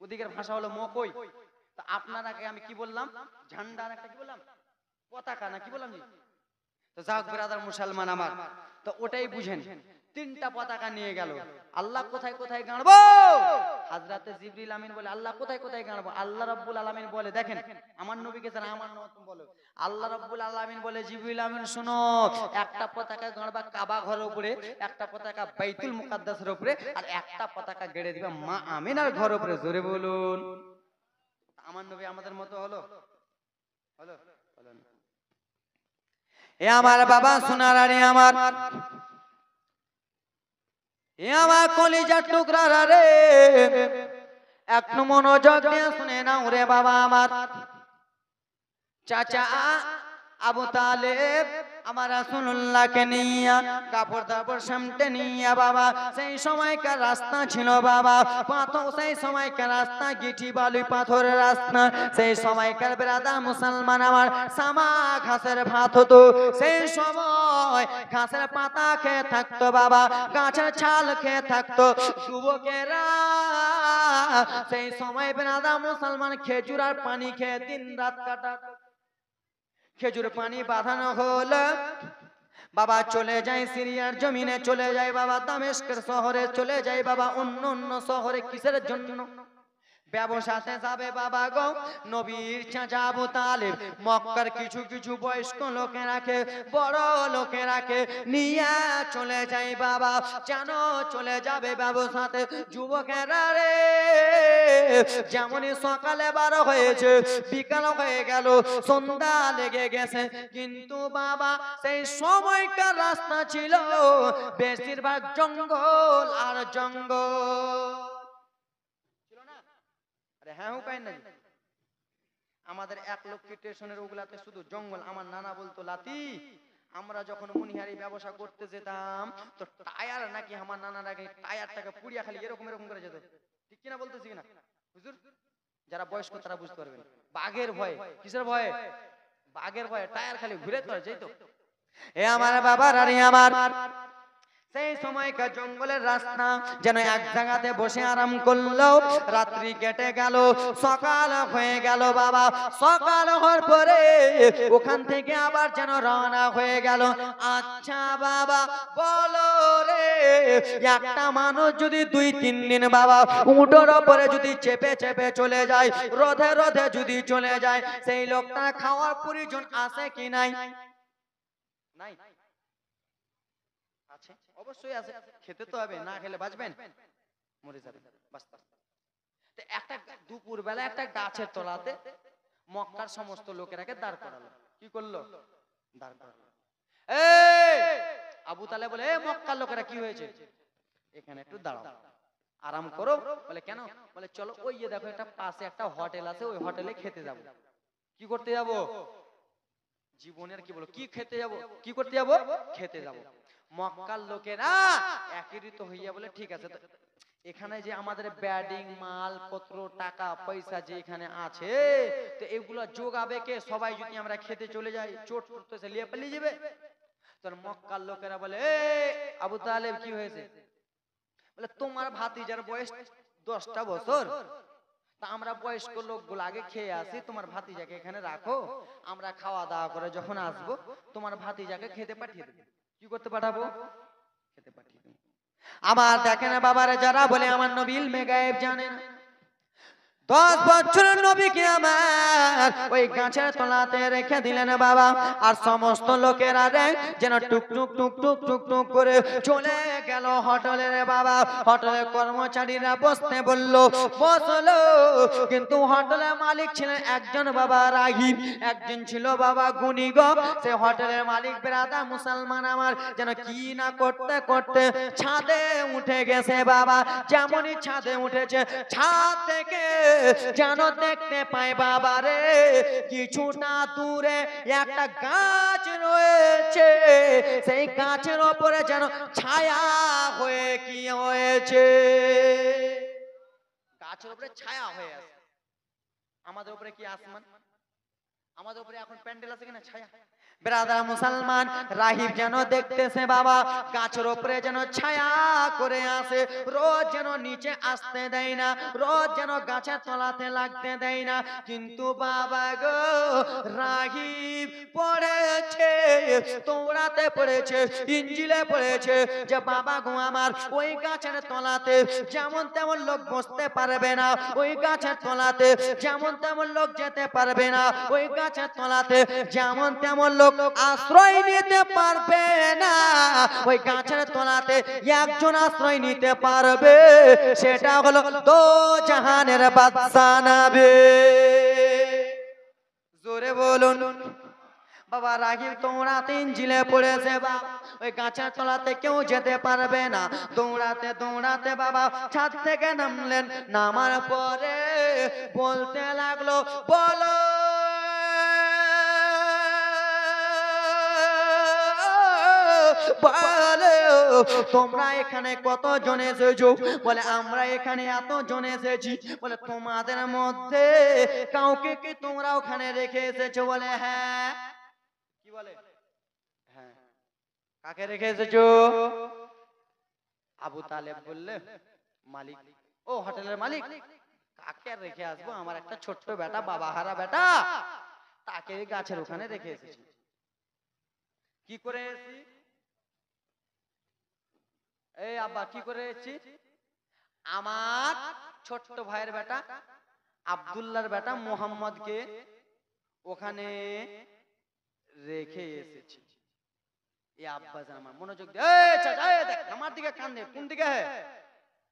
ওদিকের ভাষা হলো মকই। তা আপনারা আমি কি বললাম? ঝান্ডা একটা কি বললাম? পতাকা না কি বললাম? তো যাক ব্রাদার মুসলমান আমার, তো ওটাই বুঝেন। 3টা পতাকা নিয়ে গেল। আল্লাহ কোথায় কোথায় গাড়বো? হযরতে জিবরিল আমিন বলে আল্লাহ কোথায় কোথায় গাড়বো? আল্লাহ রাব্বুল আলামিন বলে, দেখেন আমার নবীকে জানা আমার মত বলো। আল্লাহ রাব্বুল আলামিন বলে, জিবরিল আমিন শুনো, একটা পতাকা গাড়বা কাবা ঘরের উপরে, একটা পতাকা বাইতুল মুকাদ্দাসের উপরে, আর একটা পতাকা গেড়ে দিবা মা আমিনার ঘরের উপরে। জোরে বলুন। আমার নবী আমাদের মতো হলো? হলো? হলো না। এ আমার বাবা সোনারানি আমার, এ আমার কলিজার টুকরা রে, এক মনোযোগ দিয়ে শুনে নাও রে বাবা আমার। চাচা আবু তালেব আমার রাসূলুল্লাহকে নিয়ে কাপড় দাপড় সামটে নিয়ে বাবা সেই সময়কার রাস্তা ছিল বাবা পাথর, সেই সময়কার রাস্তা গিটি বালি পাথরের রাস্তা, সেই সময়কার বেরাদা মুসলমান আমার সামা ঘাসের ভাত হতো, সেই সময় ঘাসের পাতা খেয়ে থাকতো বাবা, গাছের ছাল খেয়ে থাকতো যুবকেরা। সেই সময় বেরাদা মুসলমান খেজুর আর পানি খেয়ে দিন রাত কাটাতো। খেজুর পানি বাঁধানো হলো বাবা, চলে যায় সিরিয়ার জমিনে, চলে যায় বাবা দামেস্কের শহরে, চলে যায় বাবা অন্য অন্য শহরে। কিসের জন্য? ব্যবসাতে যাবে বাবা গো। নবীর চাচা আবু তালেব মক্কার কিছু কিছু বয়স্ক লোকেরাকে, বড় লোকেরাকে নিয়ে চলে যায় বাবা, যেন চলে যাবে ব্যবসাতে। যুবকেরা রে, যেমনই সকালে 12 হয়েছে, বিকাল হয়ে গেল, সন্ধ্যা লেগে গেছে, কিন্তু বাবা সেই সময়কার রাস্তা ছিল বেশিরভাগ জঙ্গল আর জঙ্গল। হ্যাঁ হুকাই না, আমাদের 1 লক্ষ স্টেশনের ওগুলাতে শুধু জঙ্গল। আমার নানা বলতো লাতি, আমরা যখন মুনিহারি ব্যবসা করতে যেতাম তো টায়ার নাকি আমার নানার আগে টায়ারটাকে পুড়িয়া খালি এরকম এরকম করে যেত। ঠিক কিনা বলতেছি কিনা হুজুর? যারা বয়স্ক তারা বুঝতে পারবেন। বাঘের ভয়, কিসের ভয়? বাঘের ভয়, টায়ার খালি ঘুরে তো যেত। এ আমার বাবার আর আমার সেই সময়কার জঙ্গলের রাস্তা, যেন এক জায়গাতে বসে আরাম করলো। রাত্রি কেটে গেল, সকাল হয়ে গেল বাবা। সকাল হওয়ার পরে ওখান থেকে আবার যেন রওনা হয়ে গেল। আচ্ছা বাবা বলো রে, একটা মানুষ যদি 2-3 দিন বাবা উটের উপরে যদি চেপে চেপে চলে যায়, রোদে রোদে যদি চলে যায়, সেই লোকটা খাওয়ার প্রয়োজন আছে কি নাই? নাই? আছে, অবশ্যই আছে। খেতে তো হবে, না খেলে বাঁচবেন, মরে যাবেন। একটা দুপুর বেলা একটা গাছের তলাতে মক্কার সমস্ত লোকেরাকে দাঁড় করালো। কি করলো? দাঁড় করালো। এই আবু তালেব বলে, এ মক্কার লোকেরা কি হয়েছে? এখানে একটু দাঁড়াও, আরাম করো। বলে কেন? বলে চলো ওই যে দেখো একটা পাশে একটা হোটেল আছে, ওই হোটেলে খেতে যাব। কি করতে যাব? জীবনের কি বলো, কি খেতে যাব? কি করতে যাব? খেতে যাব। মক্কার লোকেরা একত্রিত হইয়া বলে ঠিক আছে, এখানে যে আমাদের ব্যাডিং মাল পত্র টাকা পয়সা যে এখানে আছে, তো এগুলো যোগাবে কে? সবাই যদি আমরা খেতে চলে যাই, চোট করতেছে লিয়ে পালিয়ে যাবে। তোর মক্কার লোকেরা বলে, এ আবু তালেব কি হয়েছে? বলে তোমার ভাতিজার বয়স 10টা বছর, তা আমরা বয়স্ক লোকগুলো আগে খেয়ে আসি, তোমার ভাতিজাকে এখানে রাখো, আমরা খাওয়া দাওয়া করে যখন আসবো তোমার ভাতিজাকে খেতে পাঠিয়ে দেবো। কি করতে পাঠাবো? খেতে পাঠিয়ে দেবো। আমার দেখেন বাবারে, যারা বলে আমার নবী ইলমে গায়েব জানেন, 10 বছরের নবীকে আমার ওই গাছের তলাতে রেখে দিলেন বাবা। আর সমস্ত লোকেরা রে যেন টুক টুক টুক টুক টুক টুক করে চলে গেল হোটেলে রে বাবা। হোটেলের কর্মচারীরা বসতে বলল, বসলো, কিন্তু হোটেলের মালিক ছিলেন একজন বাবা রাগীব, একজন ছিল বাবা গুণী গো। সে হোটেলের মালিক বেরাদা মুসলমান আমার যেন কি না করতে করতে ছাদে উঠে গেছে বাবা। যেমনই ছাদে উঠেছে, ছাদ থেকে যেন দেখতে পাই বাবা রে, কিছুটা দূরে একটা গাছ রয়েছে, সেই গাছের ওপরে যেন ছায়া হয়ে কি হয়েছে? গাছের উপরে ছায়া হয়ে আছে। আমাদের উপরে কি আসমান? আমাদের উপরে এখন প্যান্ডেল আছে কিনা? ছায়া। ব্রাদার মুসলমান রাহিব যেন দেখতেছে বাবা, গাছের উপরে যেন ছায়া করে আসে, রোজ যেন নিচে আসতে দেয় না, রোজ যেন গাছের তলাতে লাগতে দেয় না। কিন্তু বাবা গো, রাহিব পড়েছে, তোরাতে পড়েছে, ইঞ্জিলে পড়েছে যে বাবা গো আমার ওই গাছের তলাতে যেমন তেমন লোক বসতে পারবে না, ওই গাছের তলাতে যেমন তেমন লোক যেতে পারবে না, ওই গাছের তলাতে যেমন তেমন লোক আশ্রয় নিতে পারবে না। ওই গাছের তলাতে একজন আশ্রয় নিতে পারবে, সেটা হলো দো জাহানের বাদশা নবী। জোরে বলুন। বাবা রাগীব দৌড়াতে ইঞ্জিলে পড়েছে বাবা, ওই গাছের তলাতে কেউ যেতে পারবে না। দৌড়াতে দৌড়াতে বাবা ছাদ থেকে নামলেন, নামার পরে বলতে লাগলো, বলো বলে তোমরা এখানে কতজন এসেছো? বলে আমরা এখানে এতজন এসেছি। বলে তোমাদের মধ্যে কাউকে কি তোমরা ওখানে রেখে এসেছো? বলে হ্যাঁ। কি বলে? হ্যাঁ। কাকে রেখে এসেছো? আবু তালেব বললে মালিক, ও হোটেলের মালিক, কাকে আর রেখে আসবো, আমার একটা ছোট্ট বেটা, বাবা হারা বেটা, তাকে গাছের ওখানে রেখে এসেছি। কি করে এসেছি? এই আব্বা কি করে এসেছি? আমার ছোট্ট ভাইয়ের বেটা আব্দুল্লাহর বেটা মোহাম্মদকে ওখানে রেখে এসেছি। এ আব্বা জান আমার মনোযোগ দে, এই চাচা এই দেখ আমার দিকে কান দে, কোন দিকে?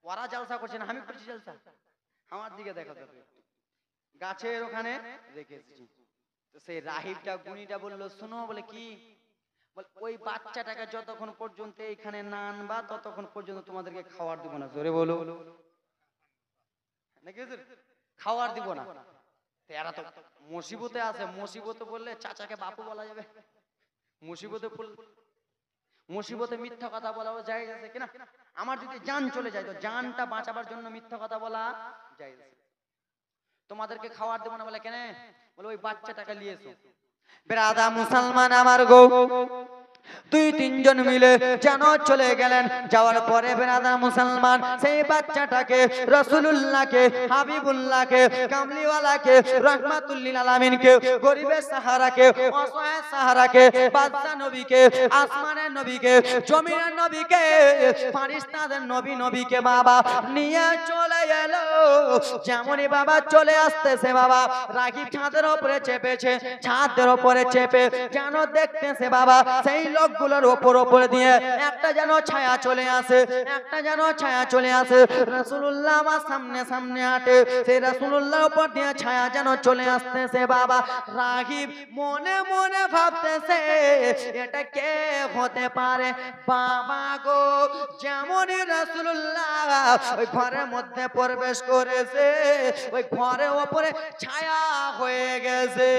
ওরা জলসা করছে না, আমি করছি জলসা, আমার দিকে দেখো তো। গাছের ওখানে রেখে এসেছি। তো সেই রাহিবটা গুণীটা বললো শোনো, বলে কি? বলে ওই বাচ্চাটাকে যতক্ষণ পর্যন্ত এখানে না আনবা ততক্ষণ পর্যন্ত তোমাদেরকে খাবার দিব না। জোরে বলো নাকি হুজুর? খাবার দিব না। এরা তো মুসিবতে আছে, মুসিবতে বললে চাচাকে বাপু বলা যাবে? মুসিবতে মুসিবতে মিথ্যা কথা বলা যায় আছে কিনা? আমার যদি জান চলে যায় তো জানটা বাঁচাবার জন্য মিথ্যা কথা বলা যায়। তোমাদেরকে খাবার দেবো না। বলে কেন? বলে ওই বাচ্চাটাকে নিয়ে এসো। বেরাদা মুসলমান আমার গো, দুই তিনজন মিলে যেন চলে গেলেন। যাওয়ার পরে বেরাদা মুসলমান সেই বাচ্চাটাকে, রাসূলুল্লাহকে, হাবিবুল্লাহকে, কামলিওয়ালাকে, রাহমাতুল্লিল আলামিনকে, গরিবের সাহারাকে, অসহায় সাহারাকে, বাদশা নবীকে, আসমানের নবীকে, জমিনের নবীকে, ফারিস্তাদের নবীকে বাবা নিয়ে চলে এলো। যেমনই বাবা চলে আসতেছে, বাবা রাগী ছাদের উপরে চেপেছে, ছাদের উপরে চেপে যেন দেখতেছে বাবা সেই লোকগুলোর উপর দিয়ে একটা যেন ছায়া চলে আসে, একটা যেন ছায়া চলে আসে। রাসূলুল্লাহ আমার সামনে সামনে হাঁটে, সেই রাসূলুল্লাহর উপর দিয়ে ছায়া যেন চলে আসতেছে। বাবা রাগীব মনে মনে ভাবতেছে এটা কে হতে পারে? বাবা গো, যেমনই রাসূলুল্লাহ ওই ঘরের মধ্যে প্রবেশ করেছে, ওই ঘরের উপরে ছায়া হয়ে গেছে।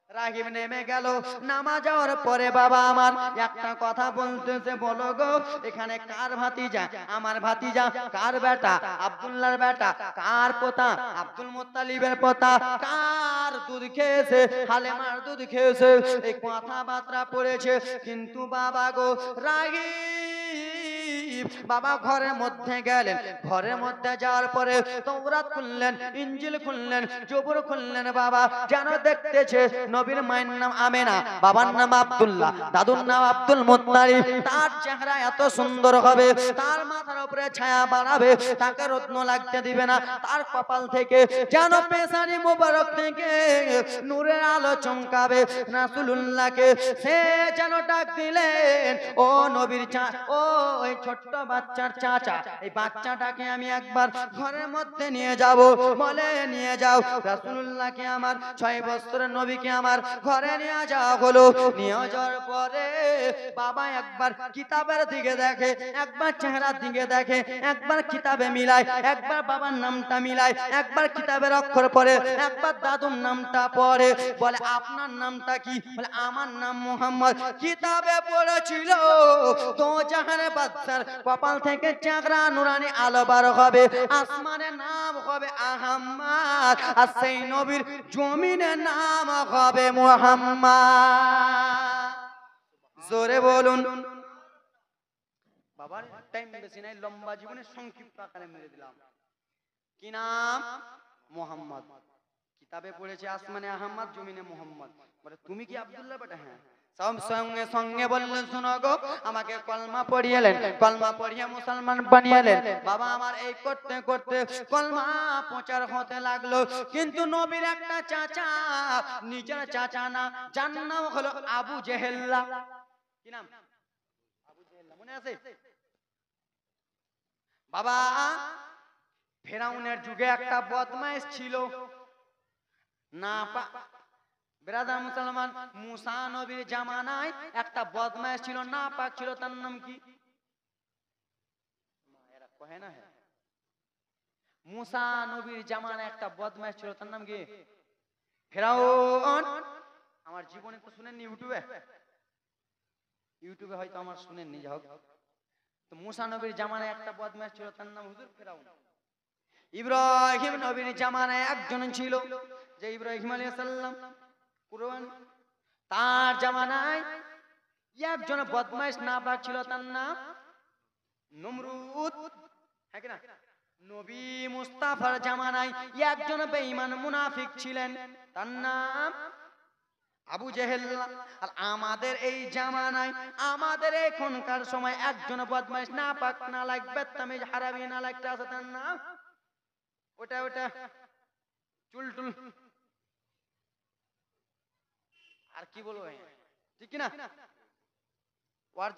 রাগীব নেমে গেল। নামা যাওয়ার পরে বাবা আমার একটা কথা বলতেছে, বলো গো এখানে কার ভাতিজা? আমার ভাতিজা। কার বেটা? আব্দুল্লাহর বেটা। কার পোতা? আব্দুল মুত্তালিবের পোতা। কার দুধ খেয়েছে? হালেমার দুধ খেয়েছে। এই কথাবার্তা পড়েছে। কিন্তু বাবা গো রাগীব বাবা ঘরের মধ্যে গেলেন। ঘরের মধ্যে যাওয়ার পরে তাওরাত খুললেন, ইনজিল খুললেন, জবুর খুললেন। বাবা যেন দেখতেছে নবীর মায়ের নাম আমেনা, বাবার নাম আব্দুল্লাহ, দাদুর নাম আব্দুল মুত্তালিব। তার চেহারা এত সুন্দর হবে, তার মাথার উপরে ছায়া বাড়াবে, তাকে রত্ন লাগতে দিবে না। তার কপাল থেকে যেন পেশানি মোবারক থেকে নূরের আলো চমকাবে। রাসূলুল্লাহকে সে যেন ডাক দিলেন, ও নবীর ও ওই ছোট্ট বাচ্চার চাচা, এই বাচ্চাটাকে আমি একবার ঘরের মধ্যে নিয়ে যাব। বলে নিয়ে যাও। রাসূলুল্লাহকে আমার 6 বছরের নবীকে আমার ঘরে নিয়ে যাওয়া হলো। নিয়ে যাওয়ার পরে বাবা একবার কিতাবের দিকে দেখে, একবার চেহারার দিকে দেখে, একবার কিতাবে মিলায়, একবার বাবার নামটা মিলায়, একবার কিতাবের অক্ষর পড়ে, একবার দাদুর নামটা পড়ে। বলে আপনার নামটা কি? বলে আমার নাম মুহাম্মদ। কিতাবে পড়েছিল তো জাহানের বাদশার কপাল থেকে চাকরা নুরানি আলো বার হবে, আসমানের নাম হবে আহম্মদ, আর সেই নবীর জমিনের নাম হবে মুহাম্মদ। জোরে বলুন। বাবার টাইম বেশি নাই, লম্বা জীবনে সংক্ষিপ্ত আকারে মেরে দিলাম। কি নাম? মুহাম্মদ। কিতাবে পড়েছে আসমানে আহম্মদ, জমিনে মুহাম্মদ। বলে তুমি কি আব্দুল্লাহ বেটা? হ্যাঁ। সঙ্গে সঙ্গে বললেন শোনো গো, আমাকে কলমা পড়িয়েলেন, কলমা পড়িয়ে মুসলমান বানিয়েলেন। বাবা আমার এই করতে করতে কলমা প্রচার হতে লাগলো। কিন্তু নবীর একটা চাচা, নিজের চাচা না, যার নাম হলো আবু জেহেল্লা। কি নাম? আবু জেহেল্লা, মনে আছে? বাবা ফেরাউনের যুগে একটা বদমাইশ ছিল না। ব্রাদার মুসলমান, মুসা নবীর জামানায় একটা বদমাইশ ছিল, না পাক ছিল। তার নাম কি? এরা কহে না। হ্যাঁ, মুসা নবীর জামানায় একটা বদমাইশ ছিল, তার নাম কি? ফেরাউন। আমার জীবনে তো শুনেননি ইউটিউবে? ইউটিউবে হয়তো আমার শুনেননি, যা হোক। তো মুসা নবীর জামানায় একটা বদমাশ ছিল, তার নাম হুজুর ফেরাউন। ইব্রাহিম নবীর জামানায় একজন ছিল, যে ইব্রাহিম আলাইহিস সালাম, কুরআন, তার জামানায় একজন বদমাশ নাপাক ছিল, তার নাম নমরুদ। হ্যাঁ কিনা? নবী মুস্তাফার জামানায় একজন বেঈমান মুনাফিক ছিলেন, তার নাম আবু জেহেল। আর আমাদের এই জামানায়, আমাদের এখনকার সময় একজন বদমাশ নাপাক নালায়েক বেত্তামিজ হারামি নালায়েকটা আছে, তার নাম ওটা ওটা চুলটুল, আর কি বলবো, ঠিক কিনা? ওর